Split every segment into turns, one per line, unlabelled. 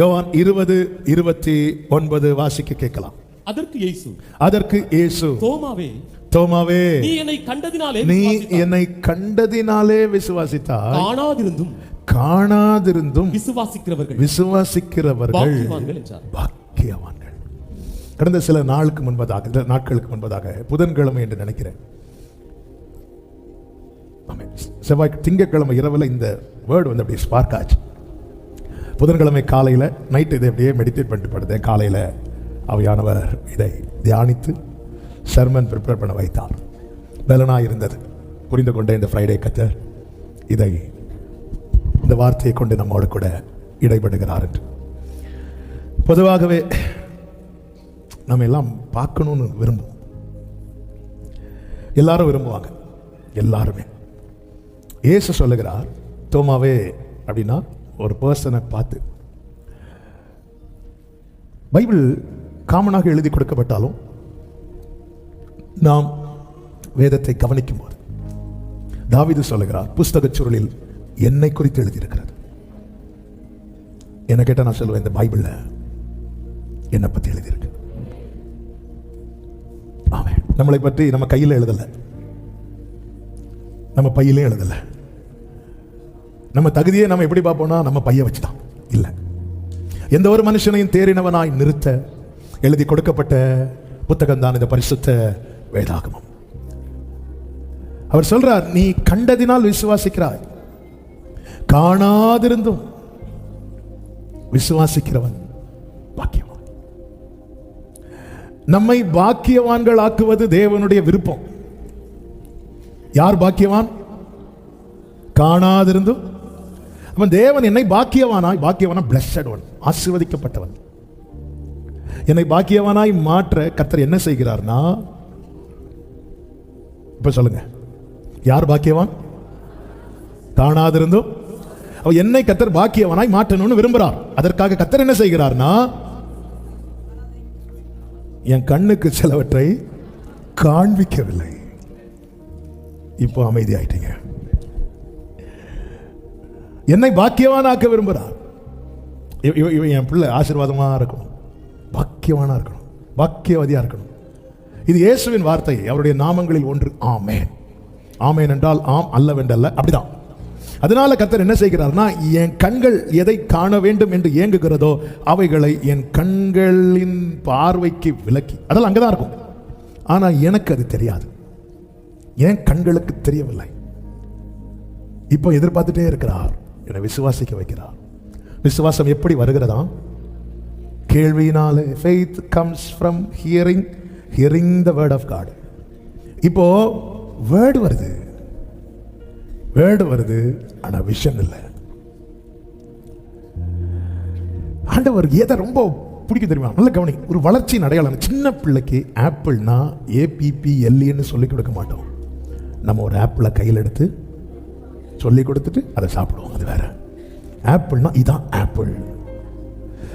யோவான் 20:29 வாசிக்க கேட்கலாம்.
அதற்கு இயேசு
தோமாவே,
நீ என்னை
கண்டதினாலே விசுவாசித்தாய், காணாதிருந்தும் விசுவாசிக்கிறவர்கள் பாக்கியவான்கள். கடந்த சில நாட்களுக்கு முன்பதாக புதன்கிழமை என்று நினைக்கிறேன், செவ்வாய் திங்கட்கிழமை இரவில் இந்த வேர்டு வந்து அப்படியே ஸ்பார்க் ஆச்சு. புதன்கிழமை காலையில் நைட்டு இதை அப்படியே மெடிடேட் பண்ணிட்டு படுத்தேன். காலையில் ஆவியானவர் இதை தியானித்து சர்மன் ப்ரிப்பேர் பண்ண வைத்தார். பலனாக இருந்தது. புரிந்து கொண்ட இந்த ஃப்ரைடே கர்த்தர் இந்த வார்த்தையை கொண்டு நம்மோடு கூட இடைபடுகிறார் என்று. பொதுவாகவே நம்ம எல்லாம் பார்க்கணும்னு விரும்புவோம். எல்லாரும் விரும்புவாங்க, எல்லாருமே. இயேசு சொல்லுகிறார், தோமாவே அப்படின்னா ஒரு பர்சனை பார்த்து. பைபிள் காமனாக எழுதி கொடுக்கப்பட்டாலும் நாம் வேதத்தை கவனிக்கும் போது தாவீது சொல்லுகிறார், புஸ்தகச் சுருளில் என்னை குறித்து எழுதியிருக்கிறது. என்ன கேட்டால் நான் சொல்லுவேன், இந்த பைபிள்ல என்னை பற்றி எழுதியிருக்கு. ஆமென். நம்மளை பற்றி நம்ம கையில் எழுதலை, நம்ம பையிலே எழுதலை. நம்ம தகுதியை நம்ம எப்படி பார்ப்போம்னா நம்ம பைய வச்சுதான் இல்லை. எந்த ஒரு மனுஷனையும் தேறினவனாய் நிறுத்த எழுதி கொடுக்கப்பட்ட புத்தகம் தான் இந்த பரிசுத்த வேதாகமம். அவர் சொல்றார், நீ கண்டதினால் விசுவாசிக்கிறாய், காணாதிருந்தும் விசுவாசிக்கிறவன் பாக்கியவான். நம்மை பாக்கியவான்கள் ஆக்குவது தேவனுடைய விருப்பம். யார் பாக்கியவான்? காணாதிருந்தும். அவன் தேவன் என்னை பாக்கியவானாய், பாக்கியவானா பிளஸட் ஒன், ஆசீர்வதிக்கப்பட்டவன், என்னை பாக்கியவானாய் மாற்ற கர்த்தர் என்ன செய்கிறார்னா, இப்ப சொல்லுங்க, யார் பாக்கியவான்? காணாதிருந்தும். அவன் என்னை கர்த்தர் பாக்கியவானாய் மாற்றணும்னு விரும்புகிறார். அதற்காக கர்த்தர் என்ன செய்கிறார்னா, என் கண்ணுக்கு சிலவற்றை காண்பிக்கவில்லை. இப்போ அமைதி ஆயிட்டீங்க. என்னை பாக்கியவானாக்க விரும்புகிறார். என் பிள்ளை ஆசீர்வாதமா இருக்கணும், பாக்கியவானா இருக்கணும், பாக்கியவதியா இருக்கணும். இது இயேசுவின் வார்த்தை, அவருடைய நாமங்களில் ஒன்று ஆமென். ஆமென் என்றால் ஆம், அல்லவென்றல்ல, அப்படிதான். அதனால கர்த்தர் என்ன செய்கிறார்னா, என் கண்கள் எதை காண வேண்டும் என்று ஏங்குகிறதோ அவைகளை என் கண்களின் பார்வைக்கு விலக்கி, அதெல்லாம் அங்கதான் இருக்கும். ஆனா எனக்கு அது தெரியாது, என் கண்களுக்கு தெரியவில்லை. இப்போ எதிர்பார்த்துட்டே இருக்கிறார், என்னை விசுவாசிக்க வைக்கிறார். விசுவாசம் எப்படி வருகிறதா? கேள்வியினாலே. faith comes from hearing the word of God. இப்போ வேர்டு வருது, ஆனா விஷன் இல்லை. ஆண்டவர் எதை ரொம்ப பிடிக்கும் தெரியுமா? நல்ல கவனி. ஒரு வளர்ச்சியின் அடையாளம். சின்ன பிள்ளைக்கு ஆப்பிள்னா APPLEன்னு சொல்லி கொடுக்க மாட்டோம். நம்ம ஒரு ஆப்பிளை கையில் எடுத்து சொல்லி கொடுத்துட்டு அதை சாப்பிடுவோம், அது வேற. ஆப்பிள்னா இதான் ஆப்பிள்.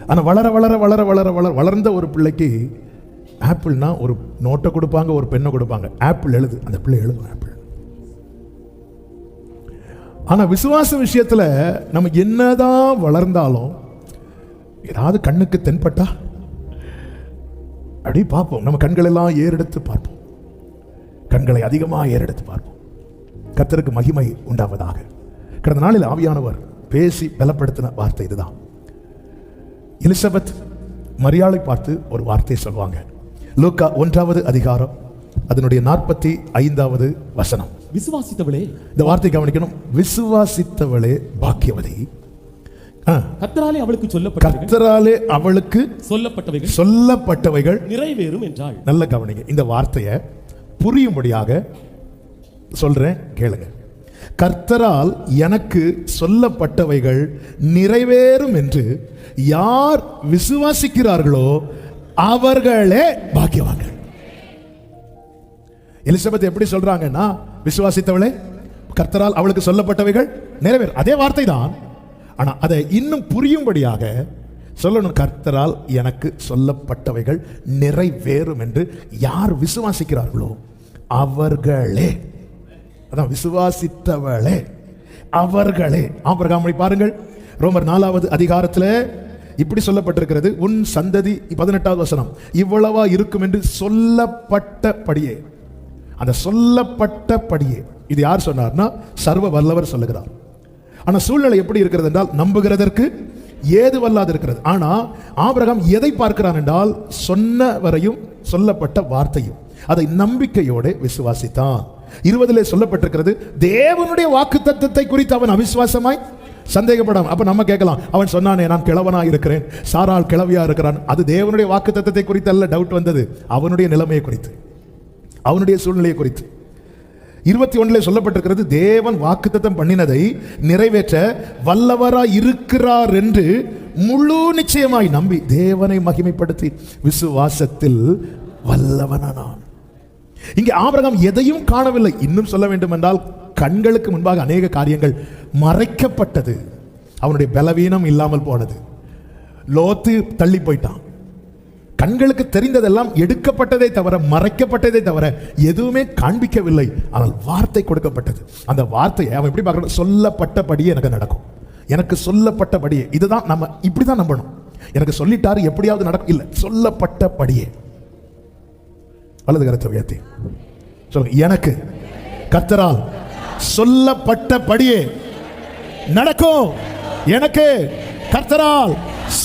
ஆனால் வளர்ந்த ஒரு பிள்ளைக்கு ஆப்பிள்னா ஒரு நோட்டை கொடுப்பாங்க, ஒரு பெண்ணை கொடுப்பாங்க, ஆப்பிள் எழுது, அந்த பிள்ளை எழுதும் ஆப்பிள். ஆனால் விசுவாச விஷயத்தில் நம்ம என்னதான் வளர்ந்தாலும் ஏதாவது கண்ணுக்கு தென்பட்டா அப்படி பார்ப்போம். நம்ம கண்கள் எல்லாம் ஏறெடுத்து பார்ப்போம், கண்களை அதிகமாக ஏறெடுத்து பார்ப்போம். கர்த்தருக்கு மகிமை உண்டாவதாக. கடந்த நாளில் ஆவியானவர் பேசி பலப்படுத்தின வார்த்தை இதுதான். எலிசபெத் மரியாளை பார்த்து ஒரு வார்த்தையை சொல்வாங்க. லூக்கா 1வது அதிகாரம் அதனுடைய 45வது வசனம்.
விசுவாசித்தவளே,
இந்த வார்த்தை கவனிக்கணும், விசுவாசித்தவளே பாக்கியவதி,
கர்த்தராலே அவளுக்கு
சொல்லப்பட்டவைகள்
நிறைவேறும் என்றாள்.
நல்ல கவனிங்க, இந்த வார்த்தையை புரியும்படியாக சொல்றேன், கேளுங்க. கர்த்தரால் எனக்கு சொல்லப்பட்டவைகள் நிறைவேறும் என்று யார் விசுவாசிக்கிறார்களோ அவர்களே பாக்கியவான்கள். எலிசபெத் எப்படி சொல்றாங்கன்னா, விசுவாசித்தவளே, கர்த்தரால் அவளுக்கு சொல்லப்பட்டவைகள் நிறைவேறும். அதே வார்த்தை தான், ஆனா அதை இன்னும் புரியும்படியாக சொல்லணும். கர்த்தரால் எனக்கு சொல்லப்பட்டவைகள் நிறைவேறும் என்று யார் விசுவாசிக்கிறார்களோ அவர்களே, அதான் விசுவாசித்தவளே, அவர்களே. ஆபிரகாமை பாருங்கள், ரோமர் 4வது அதிகாரத்தில் இப்படி சொல்லப்பட்டிருக்கிறது, உன் சந்ததி 18வது வசனம், இவ்வளவா இருக்கும் என்று சொல்லப்பட்டபடியே. அந்த சொல்லப்பட்டபடியே இது யார் சொன்னார்னா சர்வ வல்லவர் சொல்லுகிறார். ஆனா சூழ்நிலை எப்படி இருக்கிறது என்றால் நம்புகிறதற்கு ஏது வல்லாது இருக்கிறது. ஆனா ஆபிரகாம் எதை பார்க்கிறான் என்றால் சொன்னவரையும் சொல்லப்பட்ட வார்த்தையும் அதை நம்பிக்கையோடு விசுவாசித்தான். 20 சொல்லப்பட்டிருக்கிறது, தேவனுடைய வாக்குத்தத்தத்தை குறித்து அவன் அவிசுவாசமாய் சந்தேகப்படாம. அப்ப நம்ம கேட்கலாம், அவன் சொன்னானே நான் கிழவனா இருக்கிறேன், சாரால் கிழவியா இருக்கிறான், அது தேவனுடைய வாக்குத்தத்தத்தை குறித்து அல்ல டவுட் வந்தது, அவனுடைய நிலைமையை குறித்து, அவனுடைய சூழ்நிலையை குறித்து. 21 சொல்லப்பட்டிருக்கிறது, தேவன் வாக்குத்தத்தம் பண்ணினதை நிறைவேற்ற வல்லவராய் இருக்கிறார் என்று முழு நிச்சயமாய் நம்பி தேவனை மகிமைப்படுத்தி விசுவாசத்தில் வல்லவனானான். இங்கே ஆபிரகாம் எதையும் காணவில்லை. இன்னும் சொல்ல வேண்டும் என்றால் கண்களுக்கு முன்பாக அநேக காரியங்கள் மறைக்கப்பட்டது. அவனுடைய பலவீனம் இல்லாமல் போனது. லோத்து தள்ளி போயிட்டான். கண்களுக்கு தெரிந்ததெல்லாம் எடுக்கப்பட்டதை தவிர, மறைக்கப்பட்டதை தவிர எதுவுமே காண்பிக்கவில்லை. ஆனால் வார்த்தை கொடுக்கப்பட்டது. அந்த வார்த்தையை அவன் எப்படி பார்க்கணும்? சொல்லப்பட்டபடியே எனக்கு நடக்கும், எனக்கு சொல்லப்பட்டபடியே. இதுதான் நம்ம இப்படிதான் நம்பணும். எனக்கு சொல்லிட்டாரு எப்படியாவது நடக்கும் இல்ல, சொல்லப்பட்டபடியே. வலது கரத்தை உயர்த்தி சொல்லுங்க, எனக்கு கர்த்தரால் சொல்லப்பட்டபடியே நடக்கும். எனக்கு கர்த்தரால்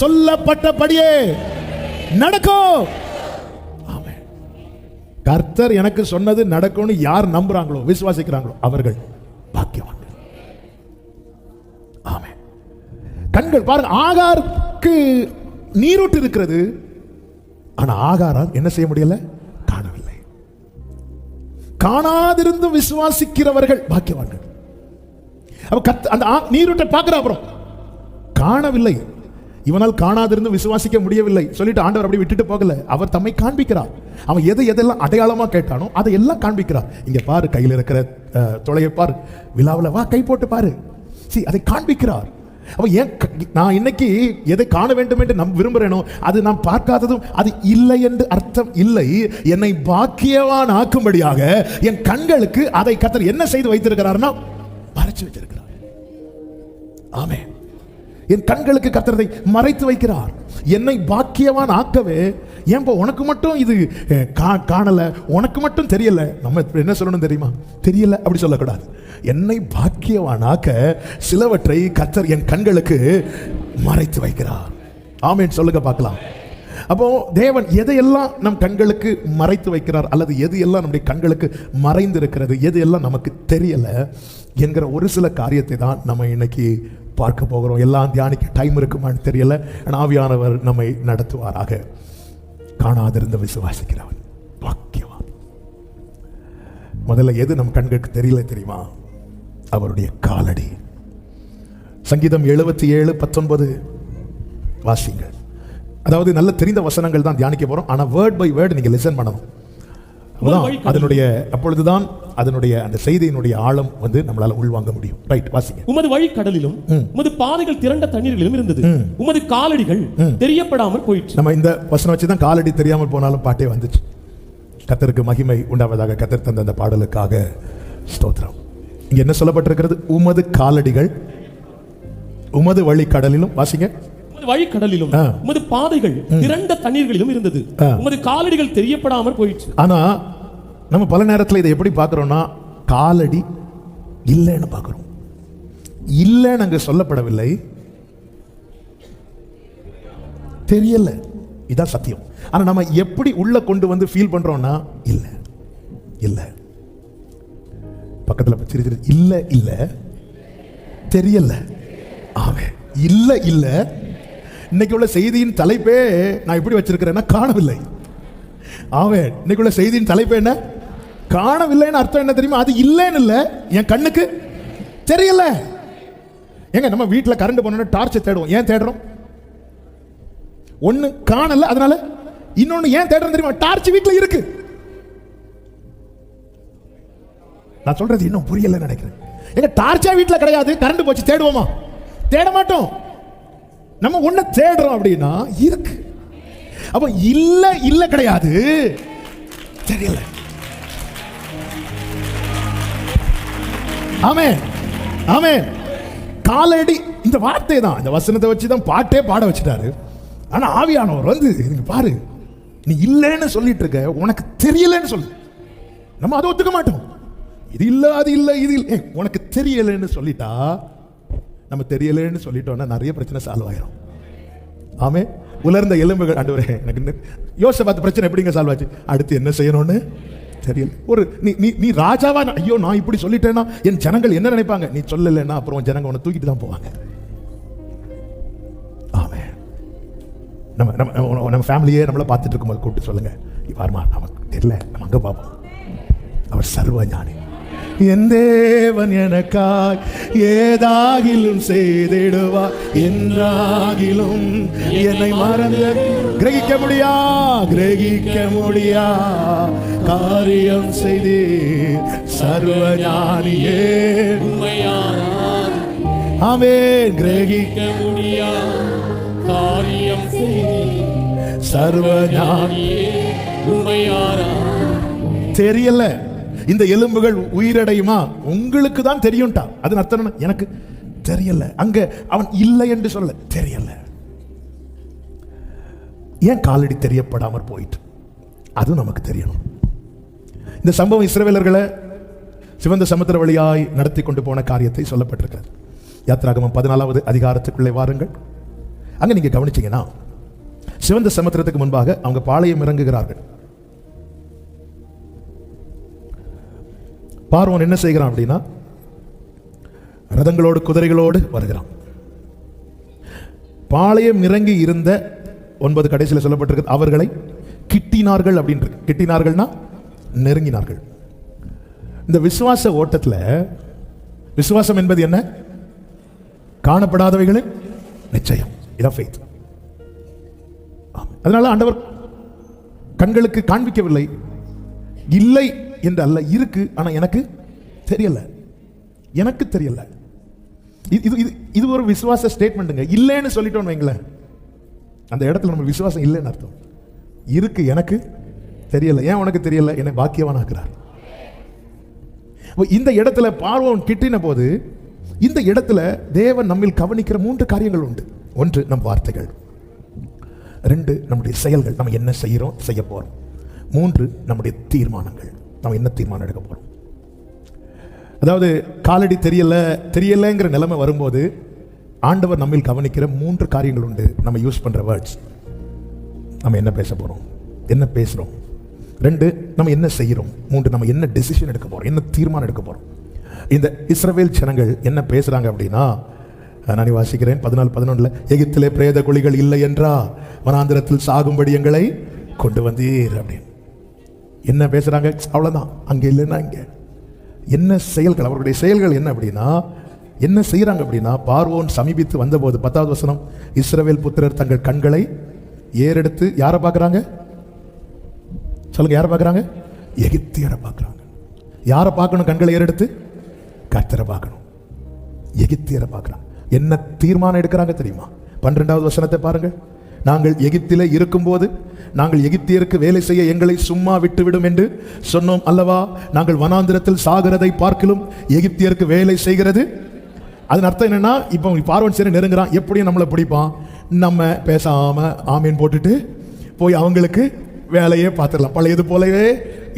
சொல்லப்பட்டபடியே நடக்கும். ஆமென். கர்த்தர் எனக்கு சொன்னது நடக்கும்னு யார் நம்புறாங்களோ, விசுவாசிக்கிறாங்களோ அவர்கள் பாக்கியவான்கள். ஆமென். கண்கள் பாருங்க, ஆகாருக்கு நீரூற்று இருக்கிறது, ஆனா ஆகாரால் என்ன செய்ய முடியல? காணவில்லை. காணாதிருந்தும் விசுவாசிக்கிறவர்கள் பாக்கியவான்கள். அந்த நீரூற்றை பார்க்கிற, அப்புறம் காணவில்லை, இவனால் காணாதிருந்து விசுவாசிக்க முடியவில்லை சொல்லிட்டு ஆண்டவர் அப்படி விட்டுட்டு போகல. அவர் தம்மை காண்பிக்கிறார். அவன் எதெல்லாம் அடையாளமா கேட்டானோ அதை எல்லாம் காண்பிக்கிறார். இங்க பாரு, கையில் இருக்கிற தொலையை பாரு, விழாவில் வா கை போட்டு பாரு, அதை காண்பிக்கிறார். அவன் ஏன் நான் இன்னைக்கு எதை காண வேண்டும் என்று நான் விரும்புகிறேனோ அது நான் பார்க்காததும் அது இல்லை என்று அர்த்தம் இல்லை. என்னை பாக்கியவான் ஆக்கும்படியாக என் கண்களுக்கு அதை கர்த்தர் என்ன செய்து வைத்திருக்கிறார்னா மறைச்சு வச்சிருக்கிறார். ஆமென். என் கண்களுக்கு கர்த்தரை மறைத்து வைக்கிறார். என்னை பாக்கியவான் ஆக்கவே. ஏன்பா உனக்கு மட்டும் இது காணல, உனக்கு மட்டும் தெரியல, நம்ம என்ன சொல்லணும் தெரியுமா? தெரியல அப்படி சொல்லக்கூடாது. என்னை பாக்கியவானாக்க சிலவற்றை கர்த்தர் என் கண்களுக்கு மறைத்து வைக்கிறார். ஆமென் சொல்லுங்க பார்க்கலாம். அப்போ தேவன் எதையெல்லாம் நம் கண்களுக்கு மறைத்து வைக்கிறார், அல்லது எது எல்லாம் நம்முடைய கண்களுக்கு மறைந்து இருக்கிறது, எது எல்லாம் நமக்கு தெரியல என்கிற ஒரு சில காரியத்தை தான் நம்ம இன்னைக்கு பார்க்க போகிறோம். எல்லாம் தியானிக்க டைம் இருக்குமான்னு தெரியல. ஆவியானவர் நம்மை நடத்துவாராக. காணாதிருந்த விசுவாசிக்கிறவன் பாக்கியவான். முதல்ல எது நம் கண்களுக்கு தெரியல தெரியுமா? அவருடைய காலடி. சங்கீதம் 77:19 வாசிங்கள். அதாவது நல்ல தெரிந்த வசனங்கள் தான் தியானிக்க போறோம். ஆனா வேர்ட் பை வேர்ட் நீங்க லிசன் பண்ணணும். அப்பொழுதுதான் அதனுடைய அந்த செய்தியினுடைய ஆழம் நம்மளால உள்வாங்க முடியும். ரைட், வாசிங்க.
உமது வழி கடலிலும் உமது பாதைகள் திரண்ட தண்ணீர்களிலும் இருந்தது, உமது காலடிகள் தெரியப்படாமல் போயிற்று.
நம்ம இந்த வசனம் வச்சுதான் காலடி தெரியாமல் போனாலும் பாட்டே வந்துச்சு. கர்த்தருக்கு மகிமை உண்டாவதாக. கர்த்தர் தந்த அந்த பாடலுக்காக ஸ்தோத்திரம். இங்க என்ன சொல்லப்பட்டிருக்கிறது? உமது காலடிகள் உமது வழி கடலிலும், வாசிங்க,
வழி கடலிலும் உமது பாதைகள் திரண்ட தண்ணீர்களிலும் இருந்தது, உமது காலடிகள் தெரியப்படாமல் போயிற்று.
ஆனா நம்ம பல நேரத்தில் இதை எப்படி பார்க்கிறோம்னா, காலடி இல்லைன்னு பார்க்கிறோம். இல்லைன்னு அங்க சொல்லப்படவில்லை, தெரியல, இதான் சத்தியம். ஆனா நம்ம எப்படி உள்ள கொண்டு வந்து ஃபீல் பண்றோம்னா, இல்ல இல்ல, பக்கத்துல சிரிச்சு இல்ல இல்ல, தெரியல. ஆமே, இல்ல இல்ல. இன்னைக்கு உள்ள செய்தியின் தலைப்பே நான் எப்படி வச்சிருக்கிறேன்னா, காணவில்லை. ஆமே, இன்னைக்கு உள்ள செய்தியின் தலைப்பே என்ன? காணவில்லைன்னு அர்த்தம் என்ன தெரியுமா? அது இல்லைன்னு இல்லை, என் கண்ணுக்கு தெரியல. எங்க நம்ம வீட்டில் கரண்ட் போனோம்னா டார்ச்சை தேடுவோம். ஏன் தேடுறோம்? ஒன்னு காணல, அதனால. இன்னொன்னு ஏன் தேடுறோம் தெரியுமா? டார்ச் வீட்டில் இருக்கு. நான் சொல்றது இன்னும் புரியல நினைக்கிறேன். எங்க டார்ச்சா வீட்டில் கிடையாது, கரண்ட் போச்சு, தேடுவோமா? தேட மாட்டோம். நம்ம ஒண்ணு தேடுறோம் அப்படின்னா இருக்கு. அப்ப இல்ல இல்ல கிடையாது, தெரியல. ஆமென் ஆமென். காலடி, இந்த வார்த்தை தான், இந்த வசனத்தை வச்சு தான் பாட்டே பாட வச்சுட்டாரு. ஆனா ஆவியானவர் வந்து நீங்க பாரு, நீ இல்லைன்னு சொல்லிட்டு இருக்க, உனக்கு தெரியலன்னு சொல்லு. நம்ம அதை ஒத்துக்க மாட்டோம். இது இல்ல, அது இல்ல, இது இல்லை, உனக்கு தெரியலன்னு சொல்லிட்டா, நம்ம தெரியலன்னு சொல்லிட்டோம்னா நிறைய பிரச்சனை சால்வ் ஆயிரும். ஆமே. உலர்ந்த எலும்புகள், ஆண்டவரே எனக்கு யோசபாத் பிரச்சனை எப்படிங்க சால்வ் ஆச்சு? அடுத்து என்ன செய்யணும்னு தெரியல. ஒரு நீ ராஜாவா, ஐயோ நான் இப்படி சொல்லிட்டேன்னா என் ஜனங்கள் என்ன நினைப்பாங்க? நீ சொல்லலைன்னா அப்புறம் ஜனங்க உன்னை தூக்கிட்டு தான் போவாங்க. ஆமே. நம்ம ஃபேமிலியே நம்மளை பார்த்துட்டு இருக்கும்போது கூப்பிட்டு சொல்லுங்க, பாருமா நமக்கு தெரியல, நம்ம அங்கே பார்ப்போம். அவர் சர்வ ஞானி. என் தேவன் எனக்காய் ஏதாகிலும் செய்திடுவா, என்றாகிலும் என்னை மறந்து கிரகிக்க முடியா காரியம் செய்து சர்வ ஞானியே. ஆமென். கிரகிக்க முடியா காரியம் செய்து சர்வ ஞானியே. தெரியல இந்த எலும்புகள் உயிரடையுமா? உங்களுக்கு தான் தெரியும்டா. அது அர்த்தம் எனக்கு தெரியல. அங்க அவன் இல்லை என்று சொல்ல தெரியல. ஏன் காலடி தெரியப்படாமற் போயிட்டு? அது நமக்கு தெரியணும். இந்த சம்பவம் இஸ்ரவேலர்களை சிவந்த சமுத்திர வழியாய் நடத்தி கொண்டு போன காரியத்தை சொல்லப்பட்டிருக்கிறது. யாத்திராகமம் 14வது அதிகாரத்துக்குள்ளே வாருங்கள். அங்க நீங்க கவனிச்சீங்கன்னா, சிவந்த சமுத்திரத்துக்கு முன்பாக அவங்க பாளையம் இறங்குகிறார்கள். பார்வோன் என்ன செய்கிறான் அப்படின்னா, ரதங்களோடு குதிரைகளோடு வருகிறான். பாளையம் இறங்கி இருந்த 9 கடைசியில் சொல்லப்பட்டிருக்கு, அவர்களை கிட்டினார்கள் அப்படின்னு. கிட்டினார்கள்னா நெருங்கினார்கள். இந்த விசுவாச ஓட்டத்தில் விசுவாசம் என்பது என்ன? காணப்படாதவைகளின் நிச்சயம். இதான் ஃபெய்த். அதனால ஆண்டவர் கண்களுக்கு காண்பிக்கவில்லை, இல்லை என்று அல்ல, இருக்கு, ஆனா எனக்கு தெரியல, எனக்கு தெரியல. இது ஒரு விசுவாச ஸ்டேட்மெண்ட்டுங்க. இல்லைன்னு சொல்லிட்டோம் வைங்களேன், அந்த இடத்துல நம்ம விசுவாசம் இல்லைன்னு அர்த்தம். இருக்கு, எனக்கு தெரியல. ஏன் உனக்கு தெரியல? என்னை பாக்கியவானாக்குறார். இந்த இடத்துல பார்வோன் கிட்டின போது, இந்த இடத்துல தேவன் நம்மில் கவனிக்கிற 3 காரியங்கள் உண்டு. 1 நம் வார்த்தைகள், 2 நம்முடைய செயல்கள், நம்ம என்ன செய்யறோம், செய்ய போறோம். 3 நம்முடைய தீர்மானங்கள், நம்ம என்ன தீர்மானம் எடுக்க போறோம். அதாவது காலடி தெரியலங்கிற நிலைமை வரும்போது ஆண்டவர் நம்மில் கவனிக்கிற 3 காரியங்கள் உண்டு. நம்ம யூஸ் பண்ற வேர்ட்ஸ், நம்ம என்ன பேச போறோம், என்ன பேசுறோம். 2 நம்ம என்ன செய்யறோம். 3 நம்ம என்ன டெசிஷன் எடுக்க போறோம், என்ன தீர்மானம் எடுக்க போறோம். இந்த இஸ்ரவேல் ஜனங்கள் என்ன பேசுறாங்க அப்படின்னா, நான் வாசிக்கிறேன் 14:11, எகிப்திலே பிரேத குழிகள் இல்லை என்றா, வனாந்திரத்தில் சாகும்படி எங்களை கொண்டு வந்தீர் அப்படின்னு. என்ன பேசுறாங்க? அவ்வளவுதான். அங்க இல்லைன்னா இங்க. என்ன செயல்கள், அவர்களுடைய செயல்கள் என்ன அப்படின்னா, என்ன செய்யறாங்க அப்படின்னா, பார்வோன் சமீபித்து வந்தபோது 10வது வசனம், இஸ்ரவேல் புத்திரர் தங்கள் கண்களை ஏறெடுத்து யாரை பார்க்கறாங்க சொல்லுங்க? யாரை பார்க்கறாங்க? எகிப்தியரை பார்க்கறாங்க. யாரை பார்க்கணும்? கண்களை ஏறெடுத்து கர்த்தரை பார்க்கணும். எகிப்தியரை பார்க்கறாங்க. என்ன தீர்மானம் எடுக்கிறாங்க தெரியுமா? 12வது வசனத்தை பாருங்க. நாங்கள் எகிப்திலே இருக்கும்போது நாங்கள் எகிப்தியருக்கு வேலை செய்ய எங்களை சும்மா விட்டுவிடும் என்று சொன்னோம் அல்லவா? நாங்கள் வனாந்திரத்தில் சாகிறதை பார்க்கிலும் எகிப்தியருக்கு வேலை செய்கிறது. அதன் அர்த்தம் என்னன்னா, இப்போ பார்வோன் சரி நெருங்குறான், எப்படியும் நம்மளை பிடிப்பான், நம்ம பேசாம ஆமீன் போட்டுட்டு போய் அவங்களுக்கு வேலையே பார்த்துடலாம், பழையது போலவே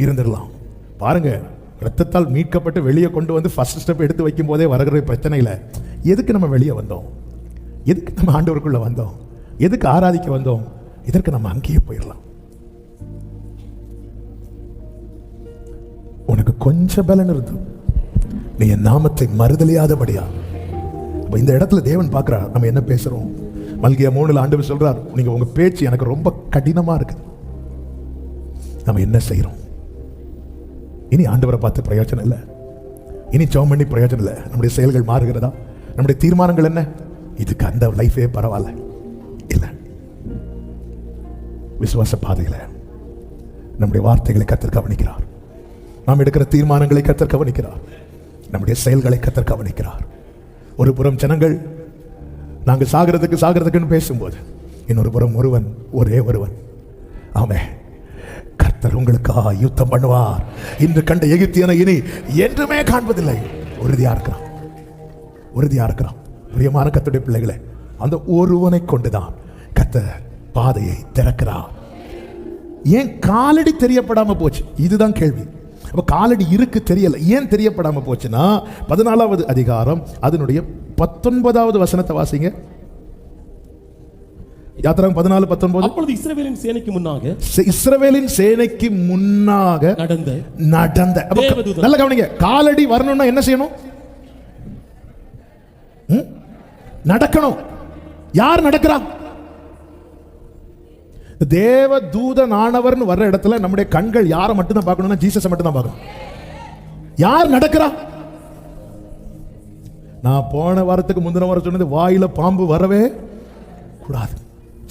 இருந்துடலாம். பாருங்க, ரத்தத்தால் மீட்கப்பட்டு வெளியே கொண்டு வந்து ஃபர்ஸ்ட் ஸ்டெப் எடுத்து வைக்கும் போதே வருகிற பிரச்சனையில் எதுக்கு நம்ம வெளியே வந்தோம்? எதுக்கு நம்ம ஆண்டவருக்குள்ள வந்தோம்? எதுக்கு ஆராதிக்க வந்தோம்? இதற்கு நம்ம அங்கேயே போயிடலாம். உனக்கு கொஞ்சம் பலன் இருந்து நீ என் நாமத்தை மறுதலியாதபடியா. இந்த இடத்துல தேவன் பார்க்கிறார் நம்ம என்ன பேசுறோம். மல்கியா 3 ஆண்டவர் சொல்றார், நீங்க உங்க பேச்சு எனக்கு ரொம்ப கடினமா இருக்கு. நம்ம என்ன செய்யறோம்? இனி ஆண்டவரை பார்த்து பிரயோஜனம் இல்லை, இனி ஜெபம் பண்ணி பிரயோஜனம் இல்லை. நம்முடைய செயல்கள் மாறுகிறதா? நம்முடைய தீர்மானங்கள் என்ன? இதுக்கு அந்த லைஃபே பரவாயில்ல இல்லை. விசுவாச பாதையில் நம்முடைய வார்த்தைகளை கர்த்தர் கவனிக்கிறார். நாம் எடுக்கிற தீர்மானங்களை கர்த்தர் கவனிக்கிறார். நம்முடைய செயல்களை கர்த்தர் கவனிக்கிறார். ஒரு புறம் ஜனங்கள் நாங்கள் சாகிறதுக்குன்னு பேசும்போது, இன்னொரு புறம் ஒரே ஒருவன் ஆமென், கர்த்தர் உங்களுக்காக யுத்தம் பண்ணுவார். இன்று கண்ட எகிப்தியனை இனி என்றுமே காண்பதில்லை. உறுதியா இருக்கிறான். பிரியமான கர்த்தருடைய பிள்ளைகளே, அந்த ஒருவனை கொண்டுதான் கர்த்தர் பாதையை திறக்கிறார். ஏன் காலடி தெரியப்படாம போச்சு? இதுதான் கேள்வி. அப்ப காலடி இருக்கு தெரியல, ஏன் தெரியப்படாம போச்சுன்னா 14வது அதிகாரம் அதனுடைய 19வது வசனத்தை வாசிங்க. யாத்திராகமம் 14:19.
அப்பொழுது இஸ்ரவேலின் சேனைக்கு முன்னாக
நடந்த நல்ல கவனிங்க, காலடி வரணும்னா என்ன செய்யணும்? நடக்கணும். யார் நடக்கிறா? தேவ தூதன் ஆனவர்னு வர்ற இடத்துல நம்முடைய கண்கள் யாரை மட்டும் தான் பார்க்கணும்னா ஜீசஸை மட்டும் தான் பார்க்கணும். யார் நடக்கிறா? நான் போன வாரத்துக்கு முந்தின வாரம் சொன்னது, வாயில பாம்பு வரவே கூடாது.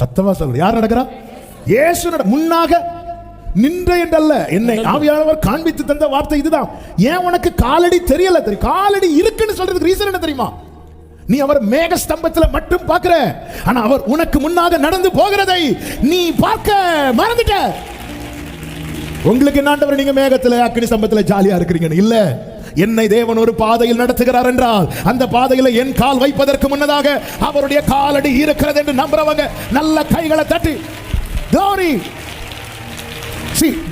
சத்தமா சொல்ல, யார் நடக்கிறா? இயேசு முன்னாக நின்ற என்றல்ல, என்னை ஆவியானவர் காண்பித்து தந்த வார்த்தை இதுதான். ஏன் உனக்கு காலடி தெரியல? தெரியும், காலடி இருக்குன்னு சொல்றதுக்கு ரீசன் என்ன தெரியுமா? நீ அவர் மேக ஸ்தம்பத்தில் மட்டும் பார்க்கிற, ஆனா அவர் உனக்கு முன்னாக நடந்து போகிறதை நீ பார்க்க மறந்துட்ட. உங்களுக்கு என்ன, நீங்க மேகத்துல அக்கினி ஸ்தம்பத்துல ஜாலியா இருக்கிறீங்க இல்ல. என்னை தேவன் ஒரு பாதையில் நடத்துகிறார் என்றால் அந்த பாதையில என் கால் வைப்பதற்கு முன்னதாக அவருடைய காலடி இருக்கிறது என்று நம்புறவங்க நல்ல கைகளை தட்டி glory.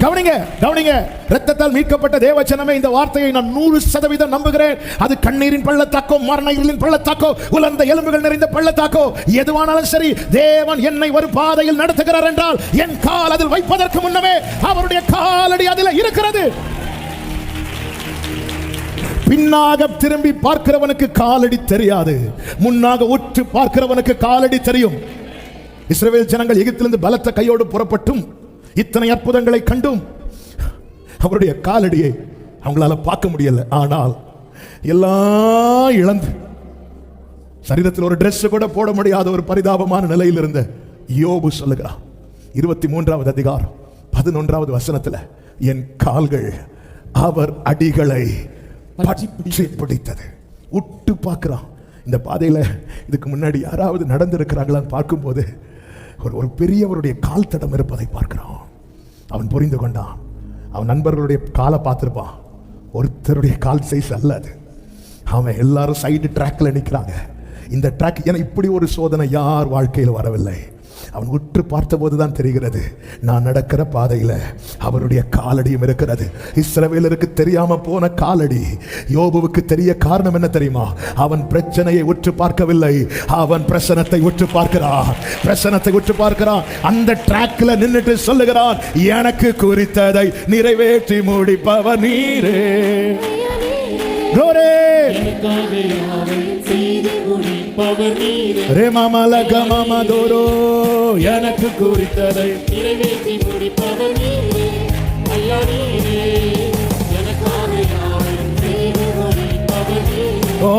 கவனிங்க, இரத்தத்தால் மீட்கப்பட்ட தேவச்சனமே, இந்த வார்த்தையை நான் 100% நம்புகிறேன். அது கண்ணீரின் பள்ளத்தாக்கோ, மரண இருளின் பள்ளத்தாக்கோ, உலர்ந்த எலும்புகள் நிறைந்த பள்ளத்தாக்கோ எதுவானாலும் சரி, தேவன் என்னை ஒரு பாதையில் நடத்துகிறார் என்றால் என் கால் அதில் வைப்பதற்கு முன்னமே அவருடைய காலடி அதில் இருக்கிறது. பின்னாக திரும்பி பார்க்கிறவனுக்கு காலடி தெரியாது, முன்னாக உற்று பார்க்கிறவனுக்கு காலடி தெரியும். இஸ்ரவேல் ஜனங்கள் எகிப்திலிருந்து பலத்த கையோடு புறப்பட்டும் இத்தனை அற்புதங்களை கண்டும் அவருடைய காலடியை அவங்களால பார்க்க முடியல. ஆனால் எல்லாம் இழந்து சரீரத்தில் ஒரு டிரெஸ் கூட போட முடியாத ஒரு பரிதாபமான நிலையில் இருந்த யோபு சொல்லுகிறான் 23வது அதிகாரம் 11வது வசனத்துல, என் கால்கள் அவர் அடிகளை பற்றி பிடித்தது. உட்டு பார்க்கிறான். இந்த பாதையில இதுக்கு முன்னாடி யாராவது நடந்திருக்கிறாங்களான்னு பார்க்கும்போது ஒரு பெரியவருடைய கால் தடம் இருப்பதை பார்க்கிறான். அவன் புரிந்து கொண்டான். அவன் நண்பர்களுடைய காலை பார்த்திருப்பான், ஒருத்தருடைய கால் சைஸ் அல்ல அது. அவன் எல்லாரும் சைடு ட்ராக்ல நிற்கிறாங்க. இந்த ட்ராக், ஏன்னா இப்படி ஒரு சோதனை யார் வாழ்க்கையில் வரவில்லை. அவன் உற்று பார்த்தபோது தான் தெரிகிறது, நான் நடக்கிற பாதையில் அவருடைய காலடியும் இருக்கிறது. இஸ்ரவேலருக்கு தெரியாம போன காலடி யோபுவுக்கு தெரிய காரணம் என்ன தெரியுமா? அவன் பிரச்சனையை உற்று பார்க்கவில்லை, அவன் பிரசனத்தை உற்று பார்க்கிறான். அந்த ட்ராக்ல நின்னுட்டு சொல்லுகிறான், எனக்கு குறித்ததை நிறைவேற்றி முடிப்பவர் நீரே. எனக்கு குறித்ததை நிறைவேற்றி முடிப்பவர் நீரே. ஐயா நீரே, எனக்காக யாவையும் செய்து முடிப்பவர் நீரே. ஓ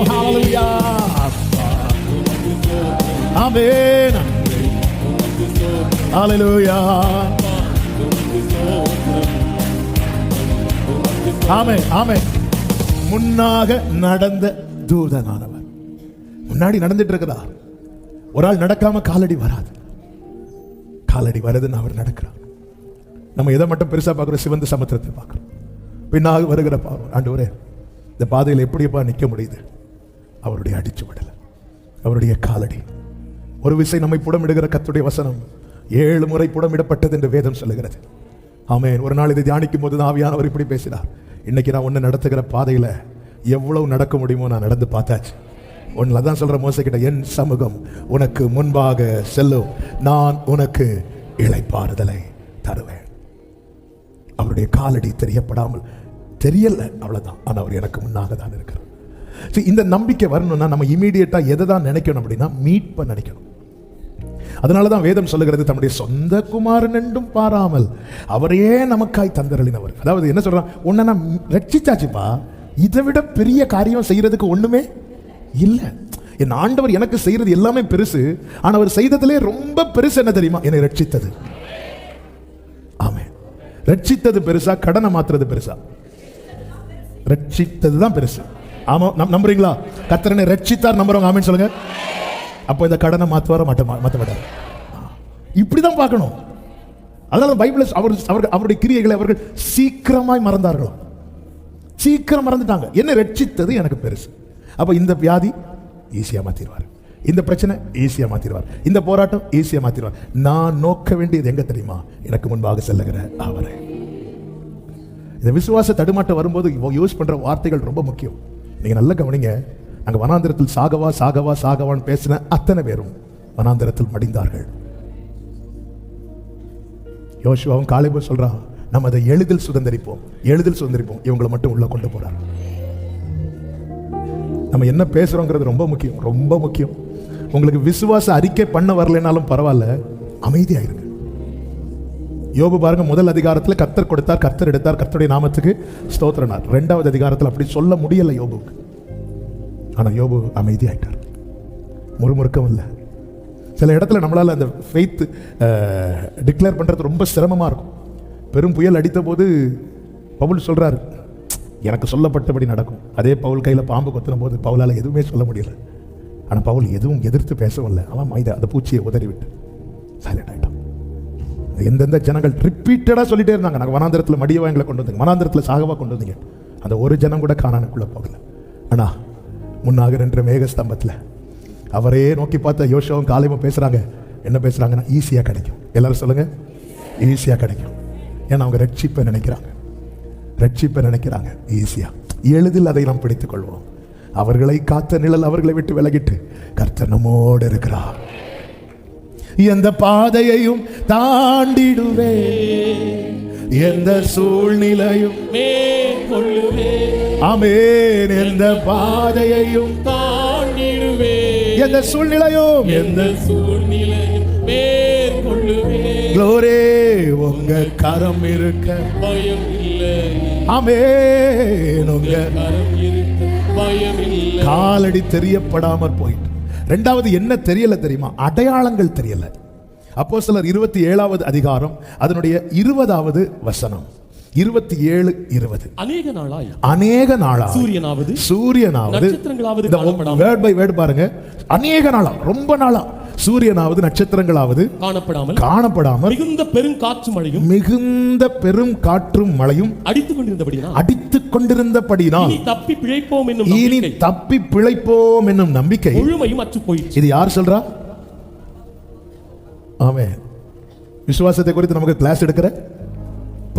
ஹalleluya, ஆமென், ஹalleluya, ஆமென், ஆமென். முன்னாக நடந்த தூதனானவர் முன்னாடி நடந்துட்டு இருக்கிறார். ஒரு ஆள் நடக்காம காலடி வராது. காலடி வருதுன்னு அவர் நடக்கிறார். நம்ம எதை மட்டும் பெருசா பார்க்கிறோம்? சிவந்த சமுத்திரத்தை பார்க்கிறோம். பின்னாக வருகிற பாவம், ஆண்டவரே இந்த பாதையில் எப்படிப்பா நிற்க முடியுது? அவருடைய அடிச்சு விடல, அவருடைய காலடி. ஒரு விசை நம்மை புடமிடுகிற கர்த்தருடைய வசனம் 7 முறை புடமிடப்பட்டது என்று வேதம் சொல்லுகிறது. ஆமென். ஒரு நாள் இதை தியானிக்கும் போது ஆவியானவர் இப்படி பேசினார், இன்னைக்கு நான் உன்னை நடத்துகிற பாதையில எவ்வளவு நடக்க முடியுமோ நான் நடந்து பார்த்தாச்சு. ஒன்னுல தான் சொல்ற மோசே கிட்ட, என் சமூகம் உனக்கு முன்பாக செல்லும், நான் உனக்கு இளைப்பாறுதலை தருவேன். அவருடைய காலடி தெரியப்படாமல் தெரியல, அவ்வளவுதான். ஆனா அவர் எனக்கு முன்னாக தான் இருக்கிறார். இந்த நம்பிக்கை வரணும்னா நம்ம இமீடியட்டா எதை தான் நினைக்கணும் அப்படின்னா, மீட்பை நினைக்கணும். அதனாலதான் வேதம் சொல்லுகிறது, தம்முடைய சொந்த குமாரன் என்றும் பாராமல் அவரையே நமக்காய் தந்தருளினவர். அதாவது என்ன சொல்றான், உன்னை நான் ரட்சிச்சாச்சுப்பா, இதை விட பெரிய காரியம் செய்யறதுக்கு ஒண்ணுமே இல்ல. என் ஆண்டவர் எனக்கு செய்யறது எல்லாமே பெருசு. ஆனா அவர் செய்ததிலே ரொம்ப பெருசு என்ன தெரியுமா? என்னை ரட்சித்தது. ஆமென். ரட்சித்தது பெருசா, கடனை மாத்துறது பெருசா? ரட்சித்தது தான் பெருசு. ஆமா, நம்புறீங்களா? கர்த்தரனை ரட்சித்தார் நம்புறவங்க ஆமென் சொல்லுங்க. அப்போ இந்த கடனை மாத்துவார மாட்ட மாட்டார். இப்படிதான் பார்க்கணும். அதனால பைபிள் அவருடைய கிரியைகளை அவர்கள் சீக்கிரமாய் மறந்தார்களோ, சீக்கிரம் மறந்துட்டாங்க. என்ன ரட்சித்தது எனக்கு பெருசு. அப்ப இந்த வியாதி ஈஸியா மாத்திடுவார், இந்த பிரச்சனை ஈஸியா மாத்திடுவார், இந்த போராட்டம் ஈஸியா மாத்திடுவார். நான் நோக்க வேண்டியது எங்க தெரியுமா? எனக்கு முன்பாக செல்லுகிற அவரை. இந்த விசுவாச தடுமாட்டம் வரும்போது யூஸ் பண்ற வார்த்தைகள் ரொம்ப முக்கியம். நீங்க நல்லா கவனிங்க. நாங்க வனாந்திரத்தில் சாகவா சாகவா சாகவான்னு பேசின அத்தனை பேரும் வனாந்திரத்தில் மடிந்தார்கள். யோசுவாவும் காலேபும் சொல்றான், நம்ம அதை எளிதில் சுதந்திரிப்போம், எளிதில் சுதந்திரிப்போம். இவங்களை மட்டும் உள்ள கொண்டு போறார். நம்ம என்ன பேசுறோங்கிறது ரொம்ப முக்கியம், ரொம்ப முக்கியம். உங்களுக்கு விசுவாச அறிக்கை பண்ண வரலைனாலும் பரவாயில்ல, அமைதியாயிருங்க. யோபு பாருங்க, முதல் அதிகாரத்தில் கர்த்தர் கொடுத்தார், கர்த்தர் எடுத்தார், கர்த்தருடைய நாமத்துக்கு ஸ்தோத்திரனார். 2வது அதிகாரத்தில் அப்படி சொல்ல முடியல யோபுக்கு. ஆனா யோபு அமைதியாயிட்டார், முறுமுறுக்கம் இல்லை. சில இடத்துல நம்மளால அந்த ஃபெய்த் டிக்ளேர் பண்றது ரொம்ப சிரமமா இருக்கும். பெரும் புயல் அடித்த போது பவுல் சொல்றாரு, எனக்கு சொல்லப்பட்டபடி நடக்கும். அதே பவுல் கையில பாம்பு கொத்தின போது பவுலால எதுவுமே சொல்ல முடியல. ஆனா பவுல் எதுவும் எதிர்த்து பேசவில்லை. அவன் அந்த பூச்சியை உதறிவிட்டு சைலண்ட் ஆயிட்டான். எந்தெந்த ஜனங்கள் ரிப்பீட்டடா சொல்லிட்டே இருந்தாங்க, நாங்கள் வனாந்திரத்தில் மடியவா எங்களை கொண்டு வந்தீங்க, வனாந்திரத்தில் சாகவா கொண்டு வந்தீங்க. அந்த ஒரு ஜனம் கூட கானானுக்குள்ள போகல. ஆனா முன்னாக நின்ற மேக ஸ்தம்பத்தில் அவரே நோக்கி பார்த்த யோசுவாவும் காலேபும் பேசுறாங்க. என்ன பேசுறாங்கன்னா, ஈஸியா கிடைக்கும். எல்லாரும் சொல்லுங்க, ஈஸியா கிடைக்கும். ஏன்னா அவங்க ரட்சிப்பை நினைக்கிறாங்க, ரட்சிப்பை நினைக்கிறாங்க. ஈஸியா எளிதில் அதை நாம் பிடித்துக் கொள்வோம். அவர்களை காத்த நிழல் அவர்களை விட்டு விலகிட்டு கர்த்தர் நம்மோடு இருக்கிறார். எந்த பாதையையும் தாண்டிடுவே, எந்த சூழ்நிலையும் மேற்கொள்ளுவே. ஆமென். எந்த பாதையையும் தாண்டிடுவே, எந்த சூழ்நிலையும், எந்த சூழ்நிலையும் மேற்கொள்ளுவே. க்ளோரி, உங்க கரம் இருக்க பயம் இல்லை. ஆமென். உங்க கரம் இருக்க பயம் இல்லை. காலடி தெரியப்படாமர் போயிட்டு. 2வது என்ன தெரியல தெரியுமா? அடையாளங்கள் தெரியல. அப்போஸ்தலர் 27வது அதிகாரம் அதனுடைய 20வது வசனம், 27:20. அநேக நாளாய் சூரியனாவது நட்சத்திரங்களாவது, வேர்ட் பை வேர்ட் பாருங்க. அநேக நாளா, ரொம்ப நாளா சூரியனாவது நட்சத்திரங்களாவது காணப்படாமல் மிகுந்த பெரும் காற்றும் மழையும் அடித்துக் கொண்டிருந்தபடினால் இனி தப்பி பிழைப்போம் என்னும் நம்பிக்கை முழுமையும் அற்று போயிற்று. இது யார் சொல்றா? ஆமென். விசுவாசத்தை குறித்து நமக்கு கிளாஸ் எடுக்கிற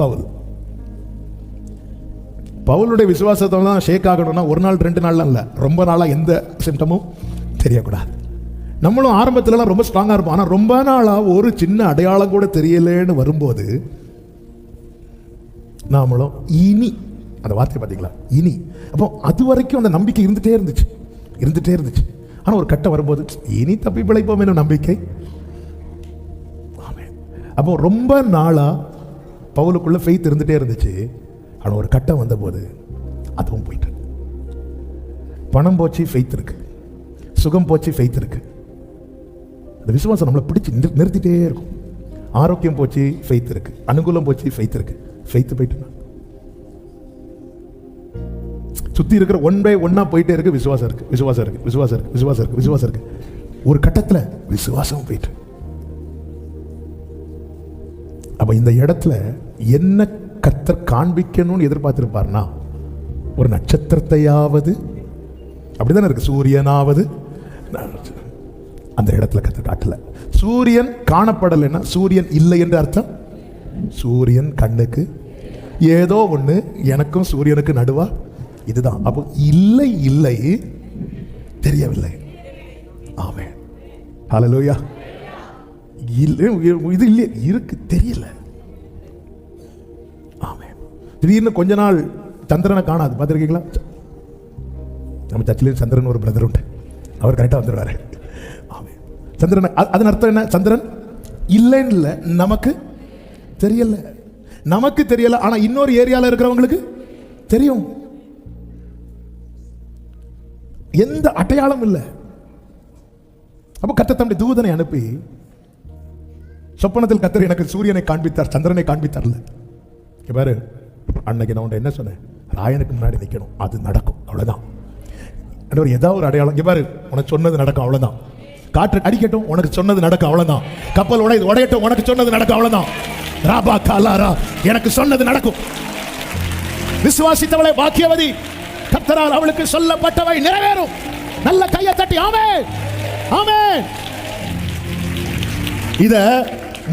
பவுல். பவுலுடைய விசுவாசத்தை தான் ஷேக் ஆகணும்னா ஒரு நாள் 2 நாள்லாம் இல்லை, ரொம்ப நாளா எந்த சிம்டமும் தெரியக்கூடாது. நம்மளும் ஆரம்பத்துலலாம் ரொம்ப ஸ்ட்ராங்கா இருப்போம். ஆனா ரொம்ப நாளா ஒரு சின்ன அடையாளம் கூட தெரியலன்னு வரும்போது நாமளும் இனி, அந்த வார்த்தை பார்த்தீங்களா, இனி. அப்போ அது வரைக்கும் அந்த நம்பிக்கை இருந்துட்டே இருந்துச்சு. ஆனா ஒரு கட்டம் வரும்போது இனி தப்பி பிழைப்போம் என்னும் நம்பிக்கை. அப்போ ரொம்ப நாளா பவுலுக்குள்ள ஃபெய்த் இருந்துட்டே இருந்துச்சு. ஆனா ஒரு கட்டம் வந்த போது அதுவும் போயிட்டு. பணம் போச்சு, ஃபெய்த் இருக்கு. சுகம் போச்சு, ஃபெய்த் இருக்கு. அந்த விசுவாசம் நம்மளை பிடிச்சி நிறுத்திட்டே இருக்கும். ஆரோக்கியம் போச்சு, ஃபெய்த் இருக்கு. அனுகூலம் போச்சு, ஃபெய்த் இருக்கு. ஃபெய்த் போயிட்டு சுத்தி இருக்கிற ஒன் பை ஒன்னா போயிட்டே இருக்கு. விசுவாசம் இருக்கு. ஒரு கட்டத்துல விசுவாசம் போயிட்டு. அப்ப இந்த இடத்துல என்ன கர்த்தர் காண்பிக்கணும்னு எதிர்பார்த்திருப்பார்னா, ஒரு நட்சத்திரத்தையாவது, அப்படிதானே இருக்கு, சூரியனாவது. அந்த இடத்துல கர்த்தர் காட்டல. சூரியன் காணப்படலைன்னா சூரியன் இல்லை என்று அர்த்தம். சூரியன் கண்ணுக்கு ஏதோ ஒண்ணு, எனக்கும் சூரியனுக்கு நடுவா இதுதான். அப்போ இல்லை தெரியவில்லை. ஆமென். ஹல்லேலூயா. இது இல்லை, இருக்கு, தெரியல. ஆமென். திடீர்னு கொஞ்ச நாள் சந்திரனை காணாது. பார்த்துருக்கீங்களா? நம்ம சர்ச்சில் சந்திரன் ஒரு பிரதர் உண்டு, அவர் கரெக்டாக வந்துடுவாரு. ஆமென். சந்திரன், அதன் அர்த்தம் என்ன? சந்திரன் இல்லைன்னு இல்லை, நமக்கு தெரியல. ஆனா இன்னொரு ஏரியால இருக்கிறவங்களுக்கு தெரியும். எந்த அடையாளம் இல்லை. அப்ப கர்த்தர் தம்முடைய தூதனை அனுப்பி, சொப்பனத்தில் கர்த்தர் எனக்கு சூரியனை காண்பித்தார், சந்திரனை காண்பித்தார்ல. பாரு, அன்னைக்கு நான் என்ன சொன்னேன்? ராயனுக்கு முன்னாடி நிற்கணும், அது நடக்கும், அவ்வளவுதான். ஏதாவது ஒரு அடையாளம். இங்க பாரு, உனக்கு சொன்னது நடக்கும், அவ்வளவுதான். காற்று அடிக்கட்டும், உனக்கு சொன்னது நடக்கும், அவ்வளவுதான். கப்பல் உடையட்டும், உனக்கு சொன்னது நடக்கும், அவ்வளவுதான். ராபா காலாரா, எனக்கு சொன்னது நடக்கும். விசுவாசித்தவளை பாக்கியவதி, கர்த்தரால் அவளுக்கு சொல்லப்பட்டவை நிறைவேறும். நல்ல கையை தட்டி ஆமென். ஆமென். இத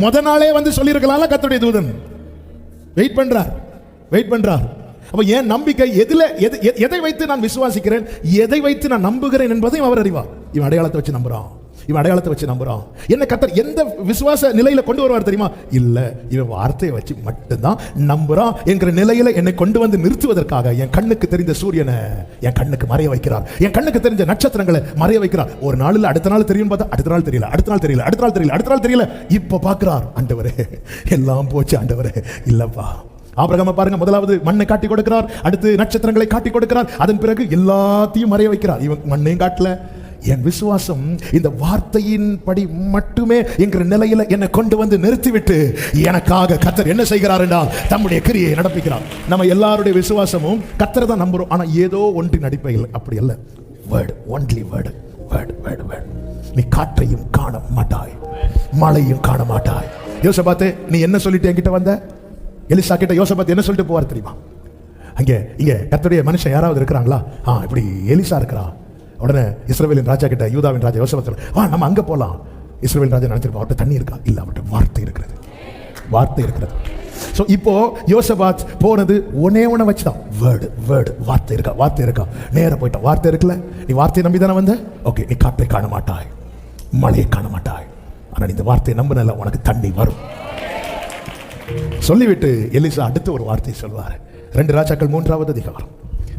முத நாளே வந்து சொல்லியிருக்கலாம்ல கர்த்தருடைய தூதன். வெயிட் பண்றார். அப்ப ஏன் நம்பிக்கை எதை வைத்து நான் விசுவாசிக்கிறேன், எதை வைத்து நான் நம்புகிறேன் என்பதையும் அவர் அறிவார். இவன் அடையாளத்தை வச்சு நம்புறான். என்ன கர்த்தர் எந்த விசுவாச நிலையில கொண்டு வருவார் தெரியுமா? இல்ல, இவன் வார்த்தையை வச்சு மட்டும்தான் நம்புறான் என்கிற நிலையில என்னை கொண்டு வந்து நிறுத்துவதற்காக என் கண்ணுக்கு தெரிந்த சூரியனை என் கண்ணுக்கு மறைய வைக்கிறார், என் கண்ணுக்கு தெரிஞ்ச நட்சத்திரங்களை மறைய வைக்கிறார். ஒரு நாள் அடுத்த நாள் தெரியும் பார்த்தா அடுத்த நாள் தெரியல. இப்ப பார்க்கிறார், ஆண்டவரே எல்லாம் போச்சு ஆண்டவரே. இல்லப்பா, ஆபிரகாமை பாருங்க, முதலாவது மண்ணை காட்டி கொடுக்கிறார், அடுத்து நட்சத்திரங்களை காட்டி கொடுக்கிறார், அதன் பிறகு எல்லாத்தையும் மறைய வைக்கிறார். இவன் மண்ணையும் காட்டல. என் விசுவாசம் இந்த வார்த்தையின் படி மட்டுமே என்கிற நிலையில என்னை கொண்டு வந்து நிறுத்திவிட்டு எனக்காக கர்த்தர் என்ன செய்கிறார் என்றால் தம்முடைய கிரியை நடப்பிக்கிறார். நம்ம எல்லாருடைய விசுவாசமும் கர்த்தரை தான் நம்புறோம். ஆனா ஏதோ ஒன்றின் அடிப்படையில் அப்படி அல்ல. Word, only word. நீ காற்றையும் காண மாட்டாய், மழையும் காண மாட்டாய். யோசபாத்தே, நீ என்ன சொல்லிட்டு என்கிட்ட வந்த? எலிசா கிட்ட யோசபாத் என்ன சொல்லிட்டு போவார் தெரியுமா? இங்க கர்த்தருடைய மனுஷன் யாராவது இருக்கிறாங்களா? இப்படி எலிசா இருக்கிறா. உடனே இஸ்ரவேலின் ராஜா கிட்ட யூதாவின் ராஜா யோசபாத், நம்ம அங்க போலாம். இஸ்ரவேல் ராஜா நினைச்சிருப்பா, அவர்கிட்ட தண்ணி இருக்கா? இல்ல, அவர்கிட்ட வார்த்தை இருக்கிறது. சோ இப்போ யோசபாத் போனது ஒன்னே வச்சுதான், வேர்டு, வார்த்தை இருக்கா. நேர போயிட்டான். வார்த்தை இருக்குல்ல, நீ வார்த்தையை நம்பி தானே வந்த. ஓகே, நீ காற்றை காண மாட்டாய், மழையை காண மாட்டாய், ஆனா இந்த வார்த்தையை நம்பினால உனக்கு தண்ணி வரும் சொல்லிவிட்டு எலிசா அடுத்து ஒரு வார்த்தை சொல்வார். 2 ராஜாக்கள் 3வது அதிகாரம்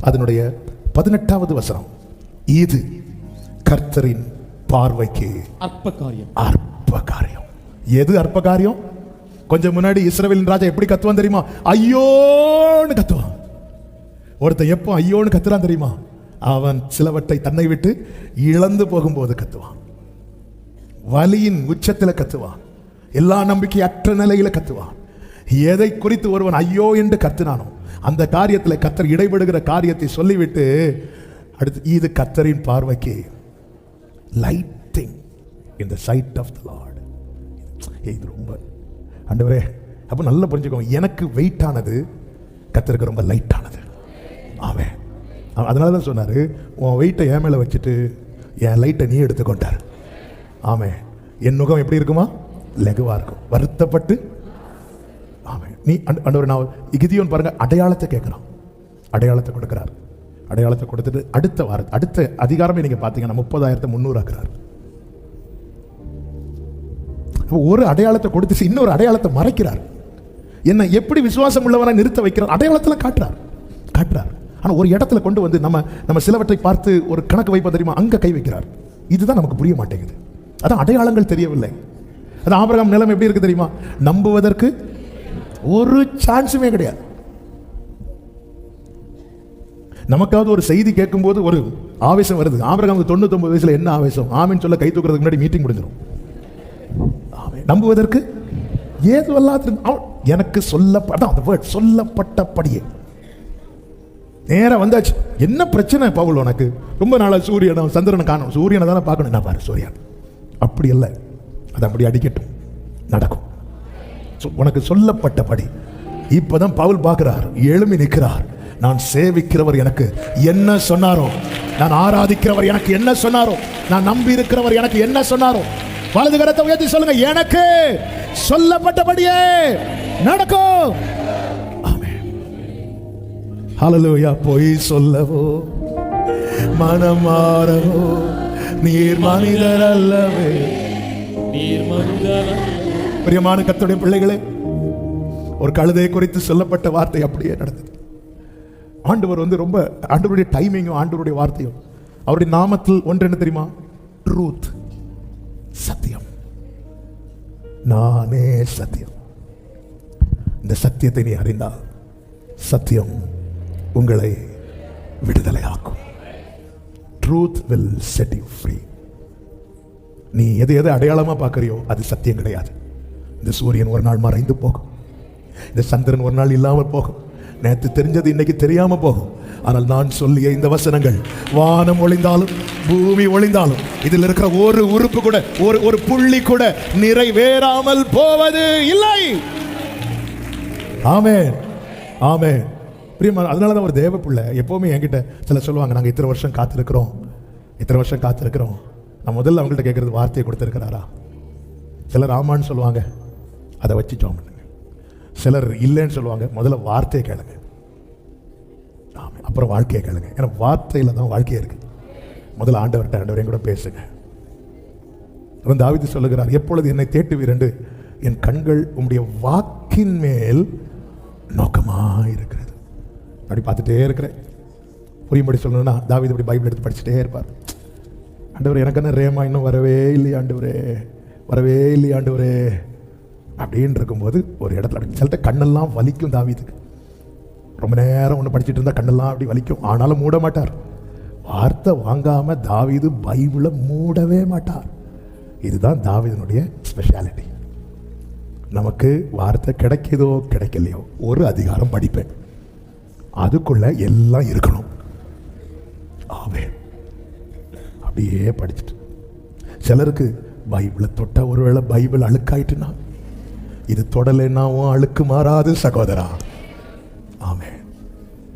அதனுடைய 18வது வசனம். இது கர்த்தரின் பார்வைக்கு அற்ப காரியம். எது அற்ப காரியம்? கொஞ்சம் முன்னாடி இஸ்ரவேலின் ராஜா எப்படி கத்துவான் தெரியுமா? ஐயோன்னு கத்துவான். ஒருத்தன் எப்போ ஐயோன்னு கத்துறான் தெரியுமா? அவன் சிலவற்றை தன்னை விட்டு இழந்து போகும்போது கத்துவான். வலியின் உச்சத்தில் கத்துவான். எல்லா நம்பிக்கை அற்ற நிலையில கத்துவான். எதை குறித்து ஒருவன் ஐயோ என்று கத்தினானோ அந்த காரியத்தில் கர்த்தர் இடைபடுகிற காரியத்தை சொல்லிவிட்டு அடுத்து, இது கர்த்தரின் பார்வைக்கு lighting in the sight of the Lord. இது ரொம்ப ஆண்டவரே, அப்ப நல்லா புரிஞ்சுக்கோங்க, எனக்கு வெயிட் ஆனது கர்த்தருக்கு ரொம்ப லைட் ஆனது. ஆமென். அதனால தான் சொன்னாரு, உன் வெயிட்டை என் மேல வச்சுட்டு என் லைட்டை நீ எடுத்துக்கொண்டார். ஆமென். என் நுகம் எப்படி இருக்குமா? லகுவா இருக்கும். வருத்தப்பட்டு ஆமென். நீ ஆண்டவர், நான் கிதியோன் பாருங்க, அடையாளத்தை கேட்கிறான், அடையாளத்தை கொடுக்கிறார். அடையாளத்தை கொடுத்துட்டு அடுத்த அதிகாரமே நீங்க பாத்தீங்கன்னா 30,300 ஆக்குறார். ஒரு அடையாளத்தை கொடுத்து இன்னொரு அடையாளத்தை மறைக்கிறார். என்ன எப்படி விசுவாசம் உள்ளவனை நிறுத்த வைக்கிறார்? அடையாளத்துல காட்டுறார். ஆனா ஒரு இடத்துல கொண்டு வந்து நம்ம சிலவற்றை பார்த்து ஒரு கணக்கு வைப்ப தெரியுமா? அங்க கை வைக்கிறார். இதுதான் நமக்கு புரிய மாட்டேங்குது. அதான் அடையாளங்கள் தெரியவில்லை. அது ஆபிரகாம் நிலைமை எப்படி இருக்கு தெரியுமா? நம்புவதற்கு ஒரு சான்ஸுமே கிடையாது. நமக்காவது ஒரு செய்தி கேட்கும் போது ஒரு ஆவேசம் வருது. ஆபிரகாமுக்கு 99 வயசுல என்ன ஆவேசம்? ஆமீன் சொல்ல கை தூக்குறதுக்கு முன்னாடி மீட்டிங் முடிஞ்சிடும். நம்புவதற்கு ஏது அல்லாத எனக்கு சொல்லப்பட்டபடியே நேரம் வந்தாச்சு. என்ன பிரச்சனை பவுல் உனக்கு? ரொம்ப நாளா சூரியனை சந்திரனை காணும், சூரியனை தானே பார்க்கணும். என்ன பாரு சூரியன் அப்படி இல்லை, அது அப்படி அடிக்கட்டும், நடக்கும். உனக்கு சொல்லப்பட்டபடி இப்பதான் பவுல் பார்க்கிறார், எழுமி நிற்கிறார். நான் சேவிக்கிறவர் எனக்கு என்ன சொன்னாரோ, நான் ஆராதிக்கிறவர் எனக்கு என்ன சொன்னாரோ, நான் நம்பி இருக்கிறவர் எனக்கு என்ன சொன்னாரோ, வலது கரத்தை உயர்த்தி சொல்லுங்க, எனக்கு சொல்லப்பட்டபடியே நடக்கும். ஆமென். ஹல்லேலூயா. பொய் சொல்லவோ மனம் மாறவோ நீர் மனிதர் அல்லவே. பிரியமான கர்த்தருடைய பிள்ளைகளே, ஒரு கழுதையை குறித்து சொல்லப்பட்ட வார்த்தை அப்படியே நடந்தது. ஆண்டவர் ரொம்ப ஆண்டவருடைய டைமிங்கும் ஆண்டவருடைய வார்த்தையும் அவருடைய நாமத்தில் ஒன்று என்ன தெரியுமா? ட்ரூத், சத்தியம். நானே சத்தியம். இந்த சத்தியத்தை நீ அறிந்தால் சத்தியம் உங்களை விடுதலை ஆக்கும். Truth will set you free. நீ எதை அடையாளமா பார்க்கறியோ அது சத்தியம் கிடையாது. இந்த சூரியன் ஒரு நாள் மறைந்து போகும், இந்த சந்திரன் ஒரு நாள் இல்லாமல் போகும், நேற்று தெரிஞ்சது இன்னைக்கு தெரியாம போகும். ஆனால் நான் சொல்லிய இந்த வசனங்கள் வானம் ஒளிந்தாலும் பூமி ஒளிந்தாலும் இதில் இருக்கிற ஒரு உறுப்பு கூட ஒரு புள்ளி கூட நிறைவேறாமல் போவது இல்லை. ஆமென், ஆமென். பிரியமான, அதனாலதான் ஒரு தேவ பிள்ளை எப்பவுமே என்கிட்ட சில சொல்லுவாங்க, நாங்கள் இத்தனை வருஷம் காத்திருக்கிறோம். நான் முதல்ல அவங்கள்ட்ட கேட்கறது வார்த்தையை கொடுத்துருக்கிறாரா? சிலர் ஆமான்னு சொல்லுவாங்க, அதை வச்சு ஜெபம் பண்ணுங்க. சிலர் இல்லைன்னு சொல்லுவாங்க, முதல்ல வார்த்தையை கேளுங்க, அப்புறம் வாழ்க்கையை கேளுங்க. ஏன்னா வார்த்தையில் தான் வாழ்க்கையே இருக்கு. முதல்ல ஆண்டவர்கிட்ட, ஆண்டவரையும் கூட பேசுங்க. தாவீது சொல்லுகிறார், எப்பொழுது என்னை தேட்டுவீர் என்று என் கண்கள் உம்முடைய வாக்கின் மேல் நோக்கமாக இருக்கிறது. அப்படி பார்த்துட்டே இருக்கிறேன். புரியும்படி சொல்லணும்னா தாவீது இப்படி பைபிள் எடுத்து படிச்சுட்டே இருப்பார். ஆண்டவர் எனக்கு என்ன ரேமா இன்னும் வரவே இல்லையா ஆண்டவரே, வரவே இல்லையா ஆண்டவரே அப்படின்னு இருக்கும்போது ஒரு இடத்துல சிலட்ட கண்ணெல்லாம் வலிக்கும். தாவீதுக்கு ரொம்ப நேரம் ஒன்று படிச்சுட்டு இருந்தால் கண்ணெல்லாம் அப்படி வலிக்கும். ஆனாலும் மூட மாட்டார். வார்த்தை வாங்காம தாவீது பைபிளை மூடவே மாட்டார். இதுதான் தாவீதினுடைய ஸ்பெஷாலிட்டி. நமக்கு வார்த்தை கிடைக்குதோ கிடைக்கலையோ, ஒரு அதிகாரம் படிப்பேன், அதுக்குள்ள எல்லாம் இருக்கணும். ஆமென். அப்படியே படிச்சுட்டு சிலருக்கு பைபிளை தொட்ட ஒருவேளை பைபிள் அழுக்காயிட்டுனா, இது தொடலைன்னாவும் அழுக்கு மாறாது சகோதரா. ஆமென்.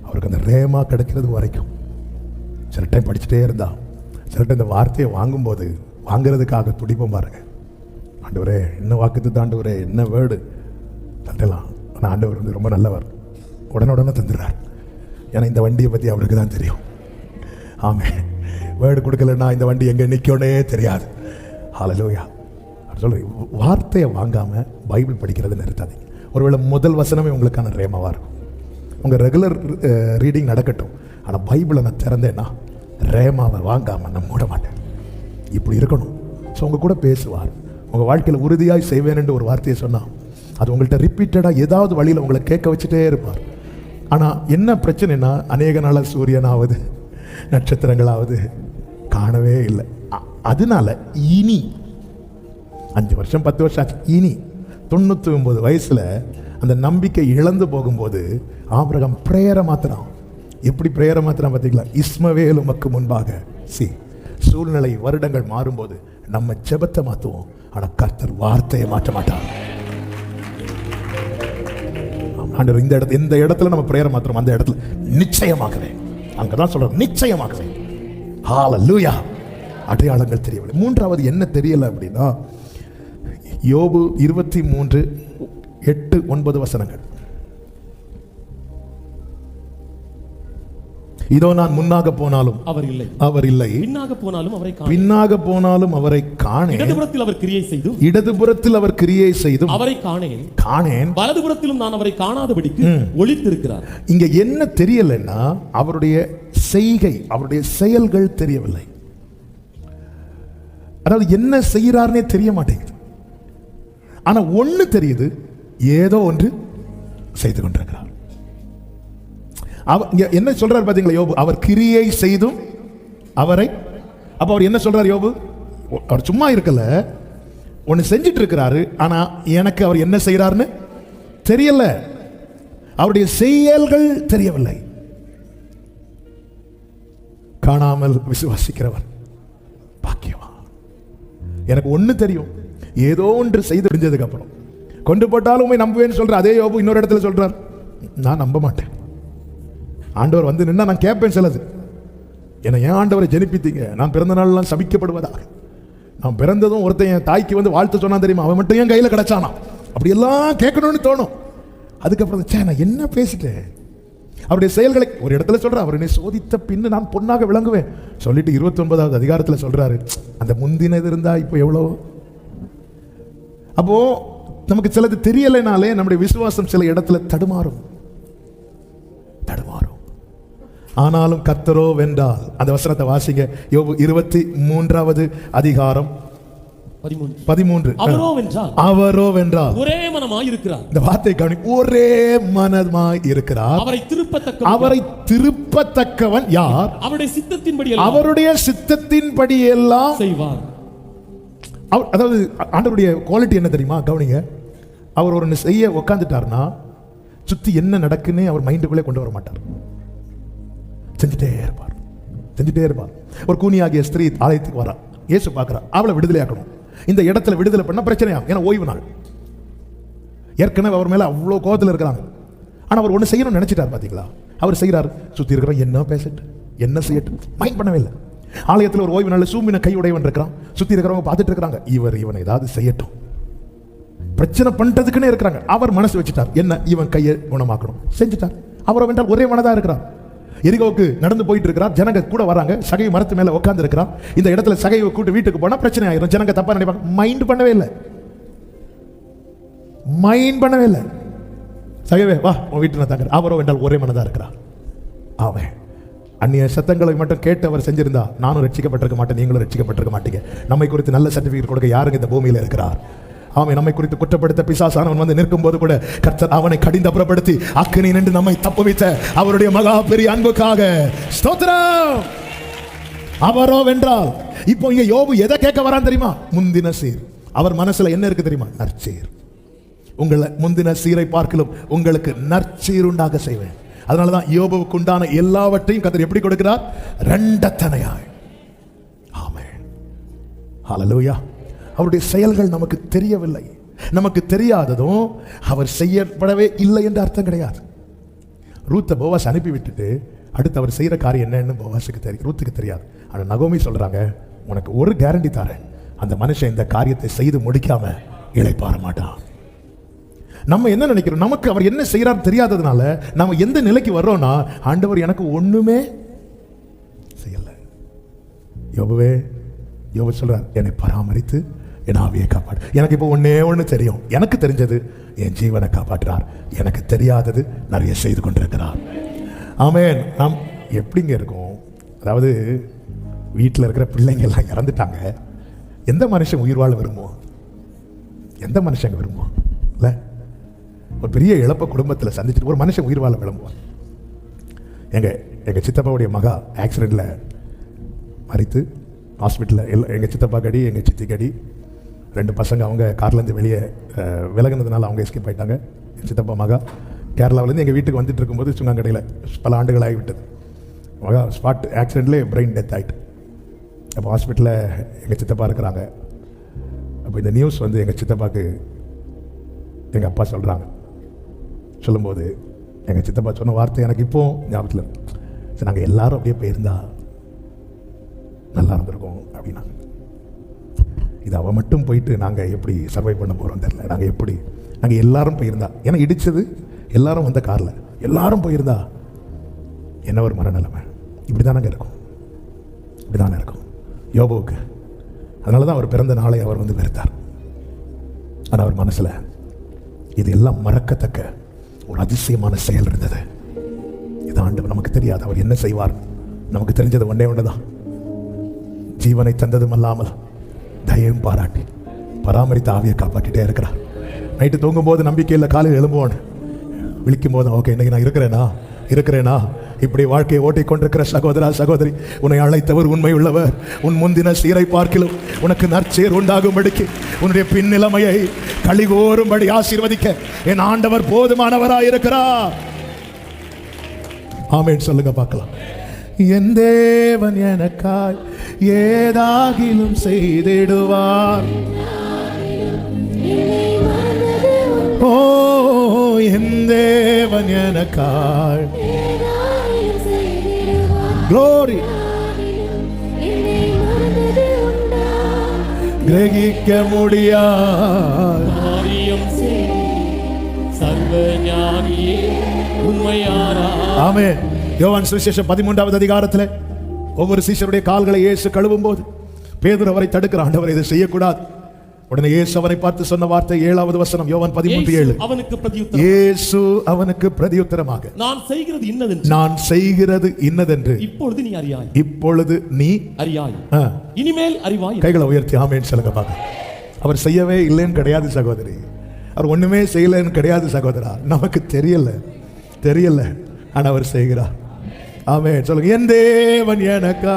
அவருக்கு அந்த ரேமா கிடைக்கிறது வரைக்கும் சில டைம் படிச்சுட்டே இருந்தா, சில டைம் இந்த வார்த்தையை வாங்கும்போது வாங்கிறதுக்காக துடிப்போம் பாருங்க. ஆண்டவரே என்ன வாக்குது, ஆண்டவரே என்ன வேர்டு தந்தலாம். ஆனால் ஆண்டவர் வந்து ரொம்ப நல்லவர், உடனே தந்துடுறார். ஏன்னா இந்த வண்டியை பற்றி அவருக்கு தான் தெரியும். ஆமென். வேர்டு கொடுக்கலன்னா இந்த வண்டி எங்கே நிற்கனே தெரியாது. ஹல்லேலூயா. சொல்ல வார்த்தையை வாங்காமல் பைபிள் படிக்கிறத நிறுத்தாதீங்க. ஒருவேளை முதல் வசனமே உங்களுக்கான ரேமாவாக இருக்கும். உங்கள் ரெகுலர் ரீடிங் நடக்கட்டும், ஆனால் பைபிளை நான் திறந்தேன்னா ரேமாவை வாங்காமல் நான் மூட மாட்டேன். இப்படி இருக்கணும். ஸோ உங்கள் கூட பேசுவார். உங்கள் வாழ்க்கையில் உறுதியாய் செய்வேன்னு ஒரு வார்த்தையை சொன்னால் அது உங்கள்கிட்ட ரிப்பீட்டடாக ஏதாவது வழியில் உங்களை கேட்க வச்சுட்டே இருப்பார். ஆனால் என்ன பிரச்சனைனா, அநேக நாளாக சூரியனாவது நட்சத்திரங்களாவது காணவே இல்லை. அதனால இனி 5 வருஷம் 10 வருஷம் ஆச்சு, இனி 99 வயசில் அந்த நம்பிக்கை இழந்து போகும்போது ஆபிரகாம் பிரேயரை மாத்திரம். எப்படி பிரேயரை மாத்திரம் பார்த்தீங்களா? இஸ்மவேல் உமக்கு முன்பாக சூழ்நிலை வருடங்கள் மாறும்போது நம்ம ஜெபத்தை மாற்றுவோம், ஆனால் கர்த்தர் வார்த்தையை மாற்ற மாட்டார். ஆண்டவர் இந்த இடத்துல நம்ம பிரேயரை மாத்திரம், அந்த இடத்துல நிச்சயமாகவே, அங்கதான் சொல்றோம் நிச்சயமாகவே. ஹல்லேலூயா. அடையாளங்கள் தெரியவில்லை. மூன்றாவது என்ன தெரியல அப்படின்னா, யோபு 23:8-9 வசனங்கள். இதோ நான் முன்னாக போனாலும் அவர் இல்லை, பின்னாக போனாலும் அவரை காணேன்,
இடதுபுறத்தில் அவர் கிரியை செய்தும் அவரை காணேன், வலதுபுறத்திலும் நான் அவரை காணாதபடிக்கு ஒளித்திருக்கிறார்.
இங்க என்ன தெரியலன்னா, அவருடைய செய்கை, அவருடைய செயல்கள் தெரியவில்லை. அதாவது என்ன செய்யறாருன்னே தெரிய மாட்டேங்குது. ஆனா ஒண்ணு தெரியுது, ஏதோ ஒன்று செய்து கொண்டிருக்கிறார். என்ன சொல்றாரு பாத்தீங்களா யோபு? அவர் கிரியை செய்தும் அவரை. அப்ப அவர் என்ன சொல்றாரு யோபு? அவர் சும்மா இருக்கல, ஒன்னு செஞ்சிட்டு இருக்கிறாரு. ஆனா எனக்கு அவர் என்ன செய்யறாருன்னு தெரியல, அவருடைய செயல்கள் தெரியவில்லை. காணாமல் விசுவாசிக்கிறவர் பாக்கியவான். எனக்கு ஒண்ணு தெரியும், ஏதோ ஒன்று செய்து முடிஞ்சதுக்கு அப்புறம் கொண்டு போட்டாலும் உண்மை நம்புவேன்னு சொல்ற அதே யோபு இன்னொரு இடத்துல சொல்றார், நான் நம்ப மாட்டேன். ஆண்டவர் வந்து நின்னா நான் கேட்பேன் சிலது, என்னை ஏன் ஆண்டவரை ஜெனிப்பித்தீங்க, நான் பிறந்த நாள்லாம் சபிக்கப்படுவதாக. நான் பிறந்ததும் ஒருத்தன் என் தாய்க்கு வந்து வாழ்த்து சொன்னா தெரியுமா, அவன் மட்டும் என் கையில கிடைச்சானா, அப்படியெல்லாம் கேட்கணும்னு தோணும். அதுக்கப்புறம் நான் என்ன பேசிட்டேன். அவருடைய செயல்களை ஒரு இடத்துல சொல்றார், அவர் என்னை சோதித்த பின்னு நான் பொன்னாக விளங்குவேன் சொல்லிட்டு 29வது அதிகாரத்தில் சொல்றாரு, அந்த முந்தினது இருந்தா இப்போ எவ்வளோ. அப்போ நமக்கு சிலது தெரியலைனாலே நம்முடைய விசுவாசம் சில இடத்துல தடுமாறும். ஆனாலும் கர்த்தரோ வென்றால். அந்த வசனத்தை வாசிங்க, யோபு 23வது அதிகாரம் 13. அவரோ வென்றால்
ஒரே மனமாய் இருக்கிறார்.
இந்த வார்த்தை கவனி, ஒரே மனமாய் இருக்கிறார். அவரை திருப்பத்தக்கவன் யார்? அவருடைய சித்தத்தின்படி எல்லாம்
செய்வார்.
அதாவது ஆண்டவருடைய குவாலிட்டி என்ன தெரியுமா? கவனிங்க, அவர் ஒரு செய்ய உட்காந்துட்டார்னா சுத்தி என்ன நடக்குன்னு அவர் மைண்டுக்குள்ளே கொண்டு வர மாட்டார். செஞ்சுட்டே இருப்பார். ஒரு கூனியாகிய ஸ்திரீ ஆலயத்துக்கு வரா, இயேசு பார்க்கிறா, அவளை விடுதலை ஆக்கணும். இந்த இடத்துல விடுதலை பண்ண பிரச்சனையாகும், ஏன்னா ஓய்வு நாள். ஏற்கனவே அவர் மேல அவ்வளோ கோபத்தில் இருக்கிறாங்க. ஆனா அவர் ஒன்று செய்யணும்னு நினைச்சிட்டார். பாத்தீங்களா, அவர் செய்யறாரு. சுத்தி இருக்கிற என்ன பேசட்டு என்ன செய்யட்டும் மைண்ட் பண்ணவே இல்லை. ஆலயத்தில் ஒரு ஓய்வு நாள் சூமின கையுடையவன் இருக்கிறான். சுத்தி இருக்கிறவங்க பார்த்துட்டு இருக்கிறாங்க, இவனை ஏதாவது செய்யட்டும், பிரச்சனை பண்றதுக்குன்னே இருக்கிறாங்க. அவர் மனசு வச்சுட்டார், என்ன இவன் கையை குணமாக்கணும், செஞ்சுட்டார். அவரை வென்றால் ஒரே மனதா இருக்கிறார். எரிகோவுக்கு நடந்து போயிட்டு இருக்கிறார், ஜனங்க கூட வராங்க, சகை மரத்து மேல உட்கார்ந்து இருக்கிறான். இந்த இடத்துல சகையை கூட்டு வீட்டுக்கு போனா பிரச்சனை ஆயிரும், ஜனங்க தப்பா நினைப்பாங்க. மைண்ட் பண்ணவே இல்லை. சகைவே வா உன் வீட்டுல தங்குற. அவரோ வென்றால் ஒரே மனதா இருக்கிறார். அவன் அந்நிய சத்தங்களை மட்டும் கேட்டு அவர் செஞ்சிருந்தா நானும் ரட்சிக்கப்பட்டிருக்க மாட்டேன், நீங்களும் ரட்சிக்கப்பட்டிருக்க மாட்டீங்க. நம்மை குறித்து நல்ல சர்டிபிகேட் கொடுக்க யாருங்க இந்த பூமியில் இருக்கிறார்? அவன் நம்மை குறித்து குற்றப்படுத்த பிசாசானவன் வந்து நிற்கும் போது கூட கர்த்தர் அவனை கடிந்து அப்புறப்படுத்தி அக்கினி நின்று நம்மை தப்புவித்த அவருடைய மகா பெரிய அன்புக்காக ஸ்தோத்திரம். அவரோ வென்றால் இப்போ இங்க யோபு எதை கேட்க வரான் தெரியுமா? முந்தின சீர். அவர் மனசுல என்ன இருக்கு தெரியுமா? நற்சீர். உங்களை முந்தின சீரை பார்க்கலும் உங்களுக்கு நற்சீர் உண்டாக செய்வேன். அதனாலதான் யோபுவுக்கு உண்டான எல்லாவற்றையும் கர்த்தர் எப்படி கொடுக்கிறார்? இரண்டத்தனையாய். ஆமென், ஹல்லேலூயா. அவருடைய செயல்கள் நமக்கு தெரியவில்லை. நமக்கு தெரியாததும் அவர் செய்யப்படவே இல்லை என்று அர்த்தம் கிடையாது. ரூத்தை போவாஸ் அனுப்பி விட்டுட்டு அடுத்து அவர் செய்யற காரியம் என்னன்னு போவாஸுக்கு தெரியும், ரூத்துக்கு தெரியாது. ஆனால் நகோமி சொல்றாங்க, உனக்கு ஒரு கேரண்டி தரேன், அந்த மனுஷன் இந்த காரியத்தை செய்து முடிக்காம இளைப்பாற மாட்டான். நம்ம என்ன நினைக்கிறோம்? நமக்கு அவர் என்ன செய்யறாரு தெரியாததுனால நம்ம எந்த நிலைக்கு வர்றோம்னா, ஆண்டவர் எனக்கு ஒண்ணுமே செய்யல. யோபு சொல்றார், என்னை பராமரித்து என் ஆவியை காப்பாடு. எனக்கு இப்போ ஒண்ணு தெரியும், எனக்கு தெரிஞ்சது என் ஜீவனை காப்பாற்றுறார், எனக்கு தெரியாதது நிறைய செய்து கொண்டிருக்கிறார். ஆமென். நாம் எப்படிங்க இருக்கும்? அதாவது வீட்டில் இருக்கிற பிள்ளைங்க எல்லாம் இறந்துட்டாங்க, எந்த மனுஷன் உயிர் வாழ விரும்புவோம்? எந்த மனுஷங்க விரும்புவோம்? இல்லை, ஒரு பெரிய இழப்ப குடும்பத்தில் சந்திச்சுட்டு ஒரு மனுஷன் உயிர் வாழ விரும்புவான். எங்கள் சித்தப்பாவுடைய மகா ஆக்சிடெண்ட்டில் மறித்து ஹாஸ்பிட்டலில் எங்கள் சித்தப்பா கடி எங்கள் சித்தி கடி 2 பசங்க அவங்க கார்லேருந்து வெளியே விலகினதுனால அவங்க எஸ்கேப் ஆகிட்டாங்க. என் சித்தப்பா மகா கேரளாவிலேருந்து எங்கள் வீட்டுக்கு வந்துட்டு இருக்கும்போது சுங்காங்கடையில் பல ஆண்டுகள் ஆகிவிட்டது. மகா ஸ்பாட் ஆக்சிடெண்ட்லேயே பிரெயின் டெத் ஆகிட்டு. அப்போ ஹாஸ்பிட்டலில் எங்கள் சித்தப்பா இருக்கிறாங்க. அப்போ இந்த நியூஸ் வந்து எங்கள் சித்தப்பாவுக்கு எங்கள் அப்பா சொல்லும்போது எங்கள் சித்தப்பா சொன்ன வார்த்தை எனக்கு இப்போ ஞாபகத்தில். சரி, நாங்கள் எல்லாரும் அப்படியே போயிருந்தா நல்லா இருந்திருக்கும் அப்படின்னா. இது அவன் மட்டும் போயிட்டு நாங்கள் எப்படி சர்வை பண்ண போகிறோம் தெரியல. நாங்கள் எல்லாரும் போயிருந்தா, ஏன்னா இடித்தது எல்லாரும் வந்த காரில் எல்லாரும் போயிருந்தா என்ன ஒரு மனநிலைமை. இப்படி தானங்க இருக்கும், இப்படி தானே இருக்கும் யோபுவுக்கு. அதனால தான் அவர் பிறந்த நாளை அவர் வந்து வெறுத்தார். ஆனால் அவர் மனசில் இது எல்லாம் மறக்கத்தக்க ஒரு அதிசயமான செயல் இருந்தது. இது ஆண்டவர் நமக்கு தெரியாது அவர் என்ன செய்வார். நமக்கு தெரிஞ்சது ஒன்றே தான், ஜீவனை தந்ததும் அல்லாமல் தயவும் பாராட்டி பராமரித்த ஆவியை காப்பாற்றிட்டே இருக்கிறார். நைட்டு தூங்கும் போது நம்பிக்கையில் காலையில் எழும்புவான், விழிக்கும் போது ஓகே இன்னைக்கு நான் இருக்கிறேனா. இப்படி வாழ்க்கையை ஓட்டிக்கொண்டிருக்கிற சகோதரா சகோதரி, உன்னை அழைத்தவர் உண்மை உள்ளவர். உன் முந்தின சீரை பார்க்கிலும் உனக்கு நற்சேர் உண்டாகும்படிக்கு உன்னுடைய பின்னிலைமையை கழிகோரும்படி ஆசீர்வதிக்க என் ஆண்டவர் போதுமானவராய் இருக்கிறார். ஆமென் சொல்லுங்க பார்க்கலாம். என் தேவன் எனக்காய் ஏதாகிலும் செய்திடுவார். ஓ என் தேவன் எனக்காய் Glory. கிரகிக்க முடியாது. ஆமென். யோவான் சுவிசேஷம் 13வது அதிகாரத்தில் ஒவ்வொரு சீஷருடைய கால்களை இயேசு கழுவும் போது பேதுரு அவரை தடுக்கிற, ஆண்டவர் இதை செய்யக்கூடாது. உடனே இயேசு அவனை பார்த்து சொன்ன வார்த்தை 7வது வசனம் யோவான் 13:7. இயேசு அவனுக்கு பிரதியுத்தரமாக, நான் செய்கிறது இன்னதென்று இப்பொழுது நீ அறியாய், இனிமேல் அறிவாய். கைகளை உயர்த்தி ஆமென் சொல்லுங்க பார்க்க. அவர் செய்யவே இல்லைன்னு கிடையாது சகோதரி, அவர் ஒண்ணுமே செய்யலன்னு கிடையாது சகோதரா. நமக்கு தெரியல ஆனா அவர் செய்கிறார். ஆமென் சொல்லுங்க. என் தேவன் எனக்கா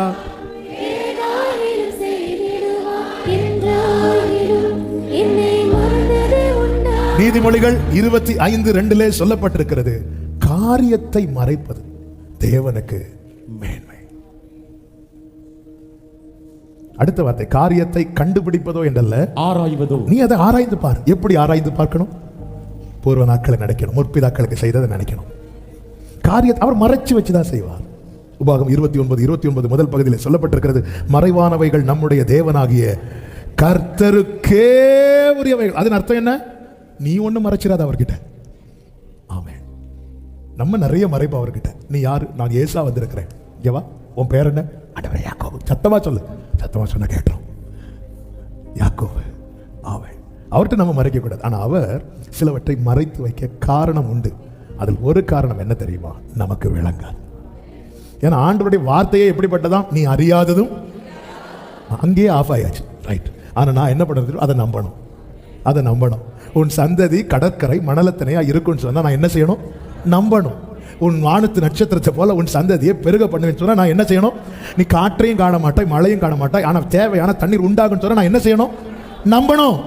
நீதிமொழிகள் 25:2 சொல்லப்பட்டிருக்கிறது, காரியத்தை மறைப்பது தேவனுக்கு மேன்மை. அடுத்த வார்த்தை காரியத்தை கண்டுபிடிப்பதோ என்றல்ல, ஆராய்வதோ. நீ அதை ஆராய்ந்து பார். எப்படி ஆராய்ந்து பார்க்கணும்? பூர்வ நாட்களை நினைக்கணும், முற்பிதாக்களுக்கு செய்ததை நினைக்கணும். காரியத்தை அவர் மறைச்சு வச்சுதான் செய்வார். உபாகம் 29 முதல் பகுதியில் சொல்லப்பட்டிருக்கிறது, மறைவானவைகள் நம்முடைய தேவனாகிய கர்த்தருக்கே உரியவைகள். அதன் அர்த்தம் என்ன? நீ ஒன்றும் மறைச்சிடாத அவர்கிட்ட. ஆமென். நம்ம நிறைய மறைப்போம் அவர்கிட்ட. நீ யாரு? நான் ஏசா வந்திருக்கிறேன். இங்கவா, உன் பேர் என்ன? ஆண்டவரே யாக்கோபு. சத்தமா சொல்லு. சத்தமா சொன்ன கேட்டோம், யாக்கோபு. ஆமென். அவர்கிட்ட நம்ம மறைக்க கூடாது. ஆனா அவர் சிலவற்றை மறைத்து வைக்க காரணம் உண்டு. அதில் ஒரு காரணம் என்ன தெரியுமா? நமக்கு விளங்காது. ஏன்னா ஆண்டவருடைய வார்த்தையே எப்படிப்பட்டதான்? நீ அறியாததும். அங்கேயே ஆஃப் ஆயாச்சு. ரைட். ஆனா நான் என்ன பண்றது? அதை நம்பணும். அதை நம்பணும். உன் சந்ததி கடற்கரை மணலத்தனையா இருக்குன்னு சொன்னா நான் என்ன செய்யணும்? நம்பணும். உன் வானத்து நட்சத்திரத்தை போல உன் சந்ததியை பெருக பண்ணுவேன்னு சொன்னா நான் என்ன செய்யணும்? நீ காற்றையும் காண மாட்டாய், மழையும் காண மாட்டாய், ஆனா தேவையான தண்ணீர் உண்டாகுன்னு சொன்னா நான் என்ன செய்யணும்? நம்பணும்.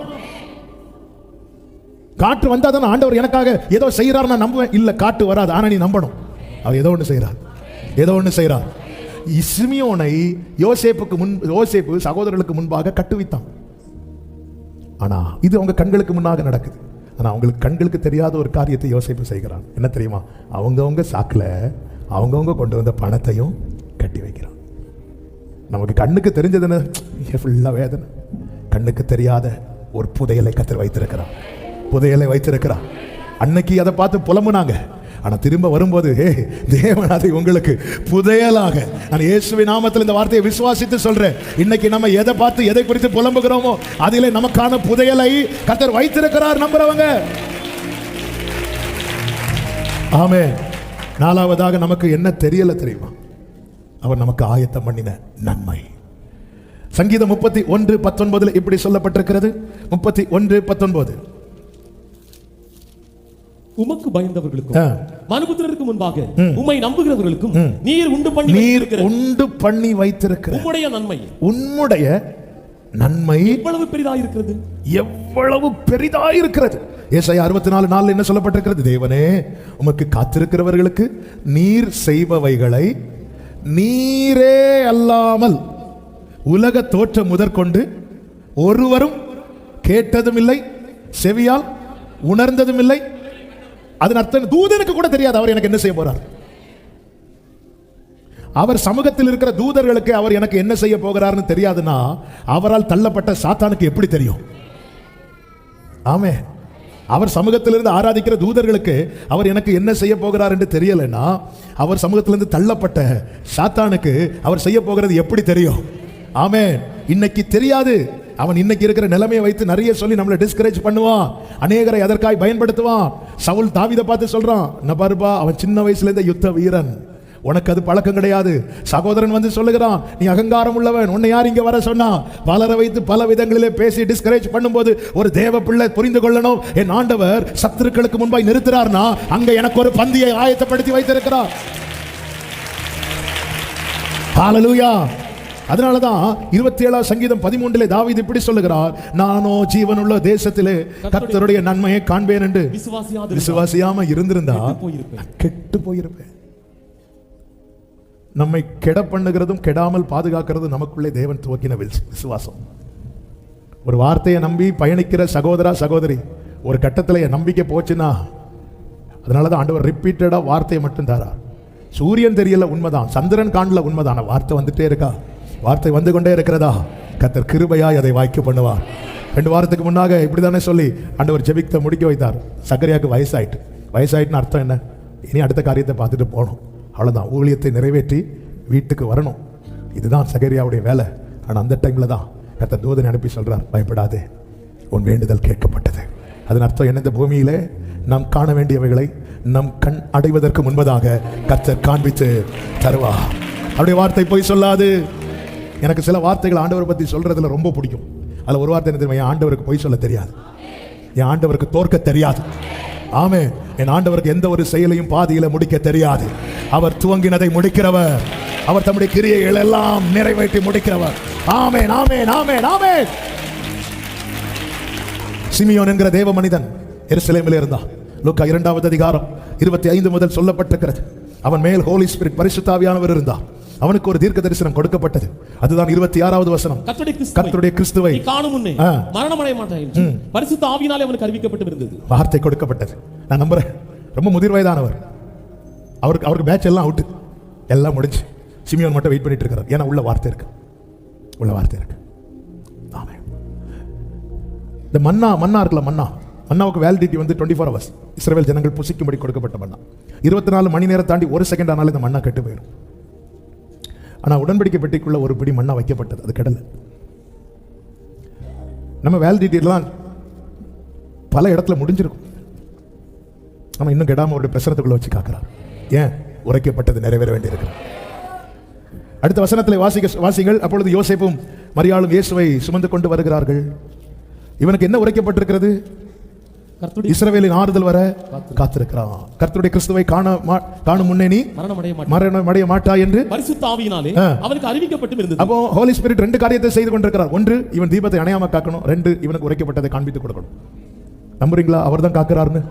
காற்று வந்தா தான் ஆண்டவர் எனக்காக ஏதோ செய்யறாரு நான் நம்புவேன். இல்ல, காற்று வராது, ஆனா நீ நம்பணும். அவர் ஏதோ ஒன்று செய்யறார், ஏதோ ஒன்று செய்யறார். சிமியோனை யோசேப்பு சகோதரர்களுக்கு முன்பாக கட்டுவித்தான். ஆனா இது அவங்க கண்களுக்கு முன்னாக நடக்குது. ஆனா அவங்களுக்கு கண்களுக்கு தெரியாத ஒரு காரியத்தை யோசேப்பு செய்கிறான். என்ன தெரியுமா? அவங்கவங்க சாக்குல அவங்கவங்க கொண்டு வந்த பணத்தையும் கட்டி வைக்கிறான். நமக்கு கண்ணுக்கு தெரிஞ்சதுன்னு ஃபுல்லா வேதனை. கண்ணுக்கு தெரியாத ஒரு புதையலை கத்தர் வைத்திருக்கிறான். புதையலை வைத்திருக்கிறான். அன்னைக்கு அதை பார்த்து புலம்புனாங்க. ஆனா திரும்ப வரும்போது தேவன் அதை உங்களுக்கு புதையலாக, நான் இயேசுவின் நாமத்தில் இந்த வார்த்தையை விசுவாசித்து சொல்றேன். இன்னைக்கு நம்ம எதை பார்த்து எதை குறித்து புலம்புகிறோமோ அதிலே நமக்கான புதையலை கர்த்தர் வைத்திருக்கிறார். நம்புறவங்க ஆமென். நாலாவதாக நமக்கு என்ன தெரியல தெரியுமா? அவர் நமக்கு ஆயத்தம் பண்ணின நன்மை. சங்கீதம் 31:19 இப்படி சொல்லப்பட்டிருக்கிறது. 31:19
உமக்கு பயந்தவர்களுக்கும் மனுபுத்திரருக்கு முன்பாக உம்மை நம்புகிறவர்களுக்கும் நீர் உண்டு பண்ணி வைத்திருக்கிற உம்முடைய நன்மை எவ்வளவு பெரிதாயிருக்கிறது, எவ்வளவு பெரிதாயிருக்கிறது. ஏசாயா 64:4 என்ன சொல்லப்பட்டிருக்கிறது? தேவனே, உமக்கு காத்திருக்கிறவர்களுக்கு நீர் செய்பவைகளை நீரே அல்லாமல் உலக தோற்றம் முதற்கொண்டு ஒருவரும் கேட்டதும் இல்லை, செவியால் உணர்ந்ததும் இல்லை. அதன் அர்த்தம் தூதனுக்கு கூட தெரியாது அவர் எனக்கு என்ன செய்ய போறார். அவர் சமூகத்தில் இருக்கிற தூதர்களுக்கு அவர் எனக்கு என்ன செய்ய போகிறார்னு தெரியாதுன்னா அவரால் தள்ளப்பட்ட சாத்தானுக்கு எப்படி தெரியும்? ஆமே. அவர் சமூகத்திலிருந்து ஆராதிக்கிற தூதர்களுக்கு அவர் எனக்கு என்ன செய்ய போகிறார் என்று தெரியலைன்னா அவர் சமூகத்திலிருந்து தள்ளப்பட்ட சாத்தானுக்கு அவர் செய்ய போகிறது எப்படி தெரியும்? ஆமே. இன்னைக்கு தெரியாது. அவன் இன்னைக்கு இருக்கிற நிலைமையை வைத்து நிறைய சொல்லி நம்மளை டிஸ்கரேஜ் பண்ணுவான், அநேகரை அதற்காய் பயன்படுத்துவான். சவுல் தாவீதை பார்த்து சொல்றான், நபாருபா, அவன் சின்ன வயசுல இருந்த யுத்த வீரன், உனக்கு அது பழக்கம் கிடையாது. சகோதரன் வந்து சொல்லுகிறான், நீ அகங்காரம் உள்ளவன், உன்னை யார் இங்க வர சொன்னா? பலரை வைத்து பல விதங்களிலே பேசி டிஸ்கரேஜ் பண்ணும்போது ஒரு தேவ பிள்ளை புரிந்து கொள்ளணும், என் ஆண்டவர் சத்துருக்களுக்கு முன்பாய் நிறுத்துறார்னா அங்க எனக்கு ஒரு பந்தியை ஆயத்தப்படுத்தி வைத்திருக்கிறார். ஹல்லேலூயா. அதனாலதான் 27 சங்கீதம் 13 தாவீது இப்படி சொல்லுகிறார், நானோ ஜீவனுள்ள தேசத்திலே கர்த்தருடைய நன்மையை காண்பேன் என்று விசுவாசியாம இருந்திருந்தா கெட்டு போயிருப்பேன். நம்மை கெட பண்ணுகிறதும் கெடாமல் பாதுகாக்கிறதும் நமக்குள்ளே தேவன் துவக்கின விசுவாசம். ஒரு வார்த்தையை நம்பி பயணிக்கிற சகோதரா சகோதரி, ஒரு கட்டத்தில் என் நம்பிக்கை போச்சுன்னா, அதனாலதான் ஆண்டவர் ரிப்பீட்டடா வார்த்தையை மட்டும் தாரார். சூரியன் தெரியல உண்மைதான், சந்திரன் காணல உண்மைதான், வார்த்தை வந்துட்டே இருக்கா, வார்த்தை வந்து கொண்டே இருக்கிறதா? கர்த்தர் கிருபையாய் அதை வாய்க்க பண்ணுவார். 2 வாரத்துக்கு முன்னாக இப்படிதானே சொல்லி ஆண்டவர் ஜெபிக்க முடிக்க வைத்தார். சக்கரையாக்கு வயசாயிட்டுன்னு அர்த்தம் என்ன? இனி அடுத்த காரியத்தை பார்த்துட்டு போகணும், அவ்வளோதான். ஊழியத்தை நிறைவேற்றி வீட்டுக்கு வரணும், இதுதான் சக்கரையாவுடைய வேலை. ஆனால் அந்த டைமில் தான் கர்த்தர் தூதனை அனுப்பி சொல்றார், பயப்படாதே, உன் வேண்டுதல் கேட்கப்பட்டது. அதன் அர்த்தம் என்ன? இந்த பூமியிலே நாம் காண வேண்டியவைகளை நம் கண் அடைவதற்கு முன்பதாக கர்த்தர் காண்பித்து தருவார். அவருடைய வார்த்தை போய் சொல்லாது. எனக்கு சில வார்த்தைகள் ஆண்டவரை பற்றி சொல்றதுல ரொம்ப பிடிக்கும். அதில் ஒரு வார்த்தை என்ன தெரியுமா? என் ஆண்டவருக்கு பொய் சொல்ல தெரியாது, என் ஆண்டவருக்கு தோற்க தெரியாது. ஆமே. என் ஆண்டவருக்கு எந்த ஒரு செயலையும் பாதியில முடிக்க தெரியாது. அவர் துவங்கினதை முடிக்கிறவர், அவர் தம்முடைய கிரியைகள் எல்லாம் நிறைவேற்றி முடிக்கிறவர். ஆமென், ஆமென், ஆமென், ஆமென். சிமியோன் என்கிற தேவ மனிதன் எருசலேமில் இருந்தான். லூக்கா 2வது அதிகாரம் 25 முதல் சொல்லப்பட்டிருக்கிறது. அவன் மேல் ஹோலி ஸ்பிரிட் பரிசுத்த ஆவியானவர் இருந்தார். அவனுக்கு ஒரு தீர்க்க தரிசனம் கொடுக்கப்பட்டது. அதுதான் 26வது வசனம். கர்த்தருடைய கிறிஸ்துவை காணும் முன்னே மரணமடைய மாட்டாய் என்று பரிசுத்த ஆவியினாலே அவனுக்கு அறிவிக்கப்பட்டு இருந்தது. வார்த்தை கொடுக்கப்பட்டது. நான் நம்புறேன். ரொம்ப முதிர் வயதானவர். அவருக்கு பேட்ச் எல்லாம் அவுட், எல்லாம் முடிஞ்சு
சிமியோன் மட்டும் வெயிட் பண்ணிட்டு இருக்கிறார். ஏன்னா உள்ள வார்த்தை இருக்கு, உள்ள வார்த்தை இருக்கு. ஆமென். இந்த மன்னா இருக்குல்ல, மன்னாவுக்கு வேலிடிட்டி வந்து 24 hours. இஸ்ரவேல் ஜனங்கள் புசிக்கும்படி கொடுக்கப்பட்ட மன்னா 24 மணி நேரம் தாண்டி 1 செகண்ட் ஆனாலும் இந்த மன்னா கெட்டு போயிடும். ஆனால் உடன்படிக்கை பெட்டிக்குள்ள ஒரு பிடி மண்ணா வைக்கப்பட்டது, அது கடல். நம்ம வேலிடிட்டிலாம் பல இடத்துல முடிஞ்சிருக்கும். நம்ம இன்னும் கெடாம அவருடைய பிரசனத்துக்குள்ள வச்சு காக்கிறார். ஏன்? உரைக்கப்பட்டது நிறைவேற வேண்டியிருக்கு. அடுத்த வசனத்தில் வாசிகள். அப்பொழுது யோசேப்பும் மரியாளும் இயேசுவை சுமந்து கொண்டு வருகிறார்கள். இவனுக்கு என்ன உரைக்கப்பட்டிருக்கிறது? இஸ்ரவேலின் ஆறுதல் வர காத்திருக்கிறான். கர்த்தருடைய கிறிஸ்துவை காணும் முன்னே நீ மரணமடைய மாட்டாய் என்று
பரிசுத்த ஆவியினாலே அவனுக்கு அறிவிக்கப்பட்டு இருந்தது.
அப்போ ஹோலி ஸ்பிரிட் 2 காரியத்தை செய்து கொண்டிருக்கிறார். 1, இவன் தீபத்தை அணையாம காக்கணும். 2, இவனுக்கு உரைக்கப்பட்டதை காண்பித்து கொடுக்கணும். நம்புறீங்களா? அவர் தான் காக்கிறார்னு.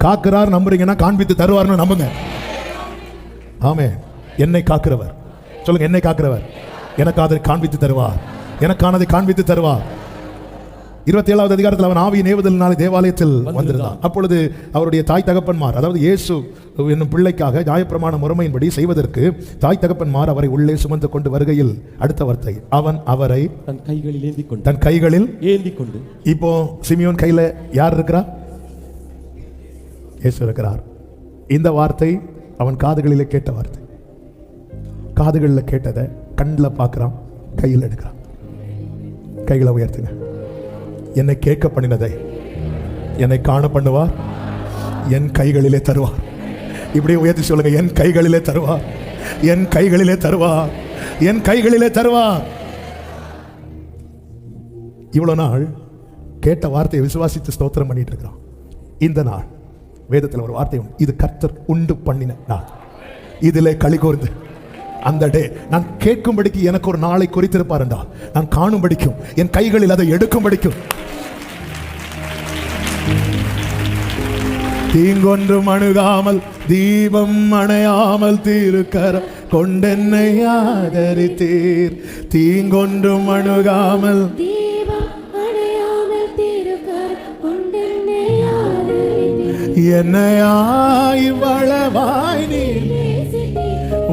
காக்கிறார் நம்புறீங்கன்னா காண்பித்து தருவார்னு நம்புங்க. ஆமே. என்னை காக்கிறவர் சொல்லுங்க. என்னை காக்கிறவர் எனக்கானதை காண்பித்து தருவார். எனக்கானதை காண்பித்து தருவார். 27வது அதிகாரத்தில் அவன் ஆவியின் ஏவுதலினாலே தேவாலயத்தில் வந்திருந்தான். அப்பொழுது அவருடைய தாய் தகப்பன்மார், அதாவது இயேசு என்னும் பிள்ளைக்காக நியாயப்பிரமாண முறைமையின்படி செய்வதற்கு தாய் தகப்பன்மார் அவரை உள்ளே சுமந்து கொண்டு வருகையில், அடுத்த வார்த்தை, அவன் அவரை தன் கைகளில் ஏந்தி கொண்டு. இப்போ சிமியோன் கையில யார் இருக்கிறார்? இயேசு இருக்கிறார். இந்த வார்த்தை அவன் காதுகளிலே கேட்ட வார்த்தை. காதுகளில் கேட்டதை கண்ணில் பார்க்கிறான், கையில் எடுக்கிறான். கைகளை உயர்த்துங்க. என்னை கேட்க பண்ணினதை என்னை காண பண்ணுவார், என் கைகளிலே தருவார். இப்படி உயர்த்தி சொல்லுங்க. என் கைகளிலே தருவார், என் கைகளிலே தருவார், என் கைகளிலே தருவார். இவ்வளவு நாள் கேட்ட வார்த்தையை விசுவாசித்து ஸ்தோத்திரம் பண்ணிட்டு இருக்கிறான். இந்த நாள் வேதத்தில் ஒரு வார்த்தை உண்டு. இது கர்த்தர் உண்டு பண்ணின நாள். இதிலே களி கூர்ந்து அந்த டே நான் கேட்கும்படிக்கு எனக்கு ஒரு நாளை குறித்திருப்பார் என்றால் நான் காணும்படிக்கும் என் கைகளில் அதை எடுக்கும்படிக்கும். தீங்கொன்றும் அணுகாமல் தீபம் அணையாமல் தீருக்கரம் கொண்டென்னை ஆதரித்தீர். தீங்கொன்றும் அணுகாமல் என்னையாய் வளவாய் நீர்,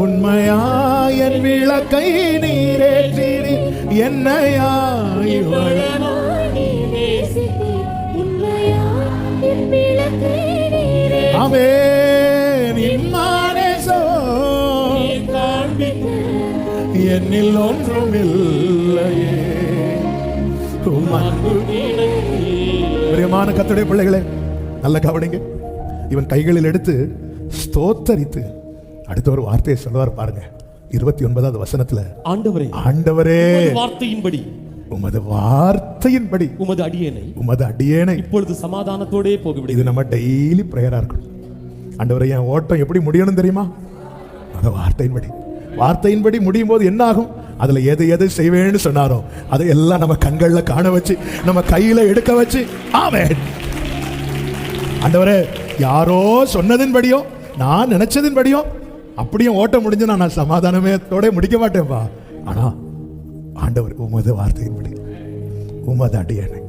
உண்மையாய் என் விளக்கை நீரேற்றினி. என்னையாய் வளவாய் ஆமென். இம்மானேசோ என்னில் ஒன்றும் இல்லையே. பிரியமான கர்த்தருடைய பிள்ளைகளே, நல்ல கவனிங்க. இவன் கைகளில் எடுத்து ஸ்தோத்தரித்து அடுத்த ஒரு வார்த்தையை சொல்லுவார் பாருங்க. 29வது வசனத்துல, ஆண்டவரே வார்த்தையின்படி உமது வார்த்தையின்படி உமது அடியேனை
இப்பொழுது சமாதானத்தோடே போகவிடு.
இது நம்ம டெய்லி பிரேயரா இருக்கணும். ஆண்டவரே, என் ஓட்டம் எப்படி முடியணும் தெரியுமா? அந்த வார்த்தையின்படி முடியும் போது என்ன ஆகும்? அதுல எது செய்வேன்னு சொன்னாரோ அதை எல்லாம் நம்ம கண்கள்ல காண வச்சு, நம்ம கையில எடுக்க வச்சு, ஆமென். ஆண்டவரே, யாரோ சொன்னதின்படியோ நான் நினைச்சதின்படியோ அப்படியே ஓட்டம் முடிஞ்சு நான் சமாதானமேத்தோட முடிக்க மாட்டேன்ப்பா. ஆனா ஆண்டவர் உமது வார்த்தையின்படி உமது அடியேனை,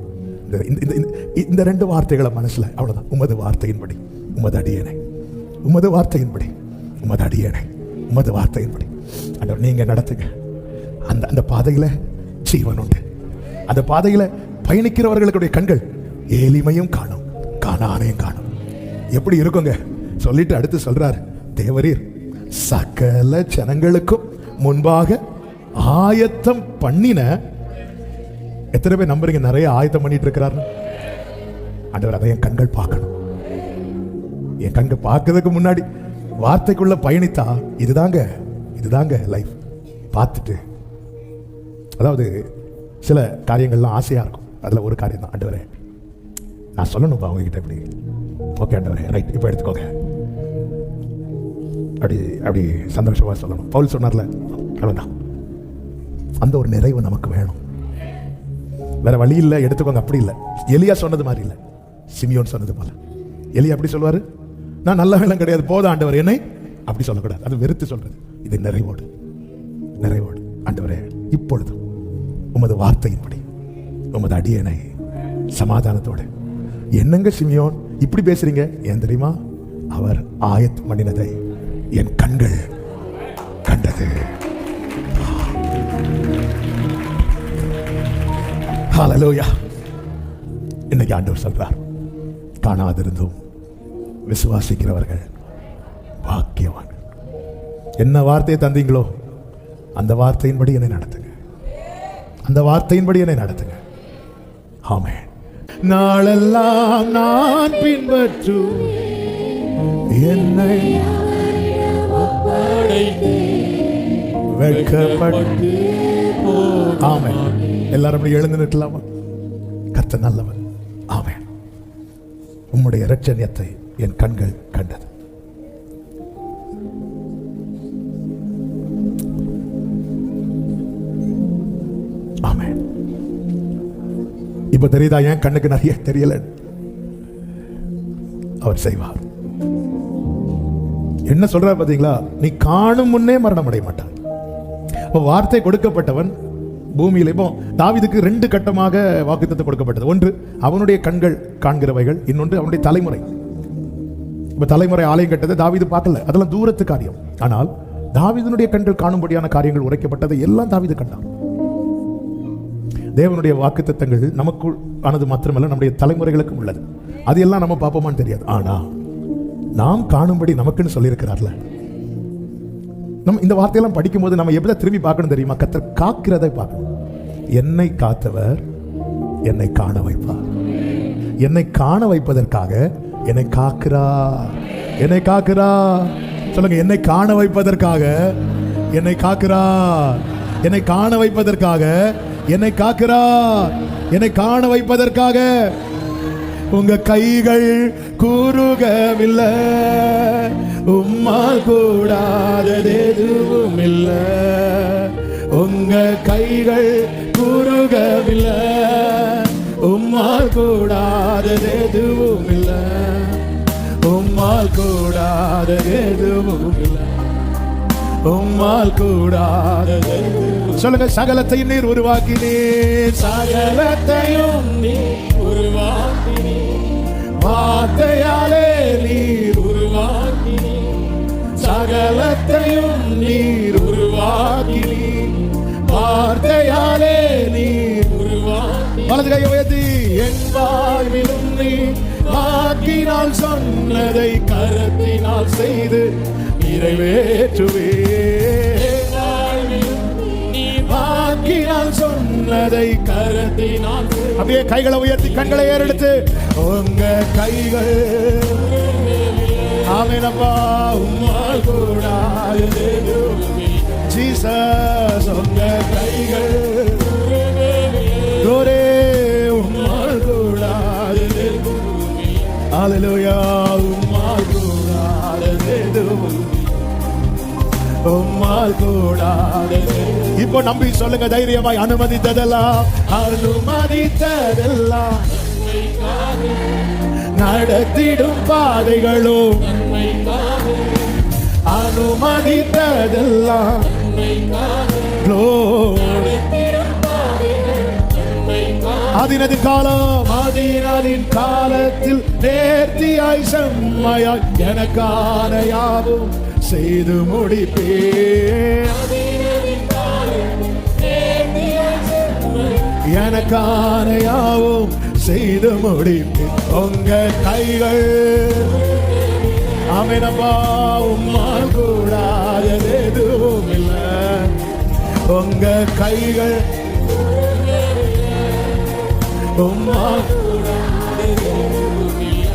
இந்த 2 வார்த்தைகளை மனசுல அவ்வளவுதான். உமது வார்த்தையின்படி உமது அடியேனை, உமது வார்த்தையின்படி உமது அடியேனை, உமது வார்த்தையின்படி. ஆண்டவர் நீங்க நடத்துங்க. அந்த பாதையில ஜீவன் உண்டு. அந்த பாதையில பயணிக்கிறவர்களுடைய கண்கள் ஏலிமையும் காணும், காணானையும் காணும். எப்படி இருக்குங்க சொல்லிட்டு அடுத்து சொல்றார், தேவரீர் சகல ஜனங்களுக்கும் முன்பாக ஆயத்தம் பண்ணின. எத்தனை பேர் நம்புறீங்க நிறைய ஆயத்தம் பண்ணிட்டு இருக்கிறார்? ஆண்டவர் அதை என் கண்கள் பார்க்கணும். என் கண்கள் பார்க்கறதுக்கு முன்னாடி வார்த்தைக்குள்ள பயணித்தா இதுதாங்க லைஃப். பார்த்துட்டு, அதாவது சில காரியங்கள்லாம் ஆசையா இருக்கும். அதுல ஒரு காரியம் தான், ஆண்டவரே நான் சொல்லணும்பா அவங்ககிட்ட இப்படி. ஓகே ஆண்டவரே, ரைட், இப்போ எடுத்துக்கோங்க. அப்படி சந்தோஷமா சொல்லணும். பவுல் சொன்னார்ல, அவ்வளவுதான். அந்த ஒரு நிறைவு நமக்கு வேணும். வேற வழி இல்லை, எடுத்துக்கோங்க. அப்படி இல்லை. எலியா சொன்னது மாதிரி இல்லை, சிமியோன் சொன்னது போல. எலியா அப்படி சொல்வாரு, நான் நல்ல வேலை கிடையாது, போத ஆண்டவர் என்னை அப்படி சொல்லக்கூடாது. அது வெறுத்து சொல்றது. இது நிறைவோடு ஆண்டவரே, இப்பொழுது உமது வார்த்தையின்படி உமது அடியேனை சமாதானத்தோடு. என்னங்க சிமியோன் இப்படி பேசுறீங்க? ஏன் தெரியுமா? அவர் ஆயத்தம் பண்ணினதை என் கண்கள் கண்டது. ஹல்லேலூயா. இன்னைக்கு ஆண்டவர் சொல்றார், காணாதிருந்தும் விசுவாசிக்கிறவர்கள் பாக்கியவான். என்ன வார்த்தையை தந்தீங்களோ அந்த வார்த்தையின்படி என்னை நடத்துங்க, அந்த வார்த்தையின்படி என்னை நடத்துங்க. ஆமென். நாளெல்லாம் நான் பின்பற்றும் என்னை வெட்கப்பட்டு. ஆமென். எல்லாரும் அப்படி எழுந்து நிற்கலாமா? கர்த்தர் நல்லவன். ஆமென். உம்முடைய இரட்சணியத்தை என் கண்கள் கண்டது. ஆமென். இப்ப தெரியுதா என் கண்ணுக்கு நிறைய தெரியல? அவர் செய்வார். என்ன சொல்றார் பாத்தீங்களா? நீ காணும் முன்னே மரணம் அடைய மாட்டான். வார்த்தை கொடுக்கப்பட்டவன் பூமியில். இப்போ தாவீதுக்கு 2 கட்டமாக வாக்குத்தத்தம் கொடுக்கப்பட்டது. ஒன்று அவனுடைய கண்கள் காண்கிறவைகள், இன்னொன்று அவனுடைய தலைமுறை. இப்ப தலைமுறை ஆலயம் கட்டதை தாவீது பார்க்கல, அதெல்லாம் தூரத்து காரியம். ஆனால் தாவீதுனுடைய கண்கள் காணும்படியான காரியங்கள் உரைக்கப்பட்டதை எல்லாம் தாவீது கண்டான். தேவனுடைய வாக்குத்தத்தங்கள் நமக்குள் ஆனது மாத்திரமல்ல, நம்முடைய தலைமுறைகளுக்கும் உள்ளது. அது எல்லாம் நம்ம பார்ப்போமான்னு தெரியாது. ஆனா நாம் காணும்படி நமக்குன்னு சொல்லியிருக்கிறார்ல. நம்ம இந்த வார்த்தையெல்லாம் படிக்கும் போது நம்ம எப்படி திரும்பி பார்க்கணும் தெரியுமா? கர்த்தர் காக்கிறதை பார்க்கணும். என்னை காத்தவர் என்னை காண வைப்பார். என்னை காண வைப்பதற்காக என்னை காக்கிறார். என்னை காக்கிறார். சொல்லுங்க, என்னை காண வைப்பதற்காக என்னை காக்கிறார். என்னை காண வைப்பதற்காக என்னை காக்கிறார். என்னை காண வைப்பதற்காக. உங்க கைகள் கூறுகவில்லை, உம்மால் கூடாதது எதுவும் இல்லை. உங்க கைகள் கூறுகவில்லை, உம்மால் கூடாதது எதுவும் இல்லை. உம்மால் கூடாதது எதுவும் இல்லை. உம்மால் கூடாதது. சொல்லுங்க, சகலத்தையும் நீர் உருவாக்கினீர். சகலத்தையும் நீர் உருவாக்கினீர். வார்த்தையாலே நீர் உருவாக்கினீர். சகலத்தையும் நீர் உருவாக்கினீர். வார்த்தையாலே நீர் உருவாக்கினீர். வலது கையை உயர்த்தி, என் வாழ்விலும் நீர் வாக்கினால் சொன்னதை கரத்தினால் செய்து நிறைவேற்றுவே. வாக்கினால் சொன்னதை கரத்தினால். அப்படியே கைகளை உயர்த்தி கண்களை ஏறெடுத்து, உங்க கைகள். ஆமெனப்பா. உம்மால் கூடாதது ஜீசஸ். உங்க கைகள் கோரே, உம்மால் கூடாதது. ஹல்லேலூயா. உம்மால் கூடாதது, உம்மால் கூடாதது. இப்போ நம்பி சொல்லுங்க தைரியமாய், அனுமதித்ததெல்லாம் அனுமதித்ததெல்லாம் நடத்திடும் பாதைகளும் அனுமதித்ததெல்லாம் அதினதின் காலம். அதினதின் காலத்தில் நேர்த்தியாய் செம்மையாய் எனக்கான யாவும் செய்து முடிப்பேன். எனக்கான யாவும் செய்து முடிப்பேன். உங்க கைகள். ஆமெனப்பா. உம்மால் கூடாதது எதுவும் இல்லை. உங்க கைகள். உம்மால்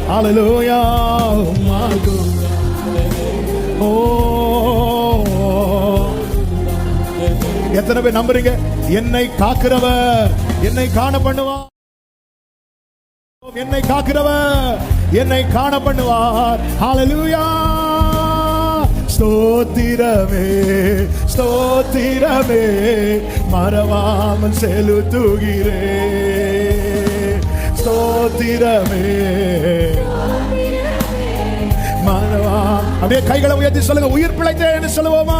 ஹல்லேலூயா. உம்மால் ஓ, எத்தனை பேர் நம்புறீங்க? என்னை காக்கிறவர் என்னை காண பண்ணுவார். என்னை காக்கிறவர் என்னை காண பண்ணுவார். ஹல்லேலூயா. ஸ்தோத்திரமே, ஸ்தோத்திரமே, மறவாமல் செலுத்துகிறே. ஸ்தோத்திரமே, மறவா. அப்படியே கைகளை உயர்த்தி சொல்லுங்க, உயிர் பிழைத்தேன்னு சொல்லுவோமா?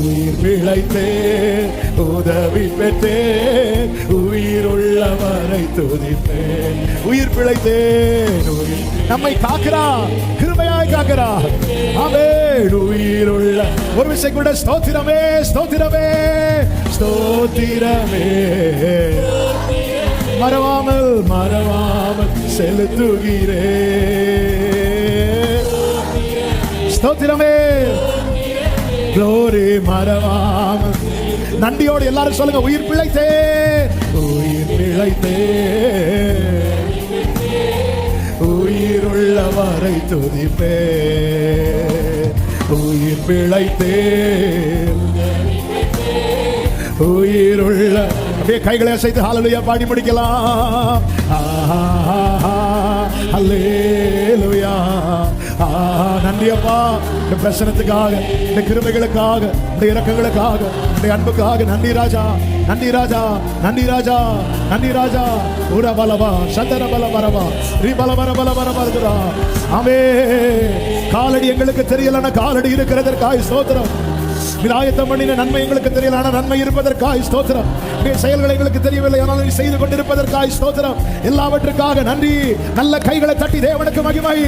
உயிர் பிழைத்தேன், உதவி பெற்றேன், உயிருள்ளவரை துதிப்பேன். உயிர் பிழைத்தேன், நம்மை காக்கிறார், கிருபையாய் காக்கிறார். ஆமென். உயிருள்ள ஒரு விஷயம் கூட ஸ்தோத்திரமே, ஸ்தோத்திரமே, ஸ்தோத்திரமே. மறவாமல் மறவாமல் செலுத்துகிறேன். ஸ்தோத்திரமே, glory. மறவாமல் நன்றியோடு எல்லாரும் சொல்லுங்க, உயிர் பிழைத்தேன், உயிர் பிழைத்தேன், உயிருள்ளவரை துதிப்பேன். உயிர் பிழைத்தேன், உயிருள்ள. அப்படியே கைகளை அசைத்து ஹல்லேலூயா பாடி முடிக்கலாம். ஹல்லேலூயா. நன்றி அப்பா, இந்த பிரசனத்துக்காக, இந்த கிருபைகளுக்காக, இந்த இரக்கங்களுக்காக, இந்த அன்புக்காக நன்றி ராஜா, நன்றி ராஜா, நன்றி ராஜா, நன்றி ராஜா. உர பலவா சந்தர பல வரவா ரீ பல வர பல வர வருகிறா. ஆமே. காலடி எங்களுக்கு தெரியலன்னா காலடி இருக்கிறதற்காய் ஸ்தோத்திரம். விலாயத்தம் பண்ணின நன்மை எங்களுக்கு தெரியல, ஆனால் நன்மை இருப்பதற்காய் ஸ்தோத்திரம். செயல்களை எங்களுக்கு தெரியவில்லை, ஆனால் நீ செய்து கொண்டிருப்பதற்காய் ஸ்தோத்திரம். எல்லாவற்றுக்காக நன்றி. நல்ல கைகளை தட்டி தேவனுக்கு மகிமை.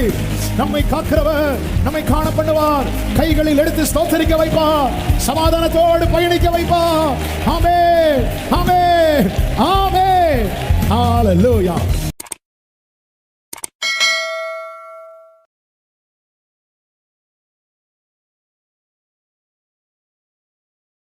நம்மை காக்கிறவர், நம்மை காண பண்ணுவார், கைகளில் எடுத்து ஸ்தோத்தரிக்க வைப்பார், சமாதானத்தோடு பயணிக்க வைப்பார். ஆமென், ஆமென், ஆமென். ஹல்லேலூயா.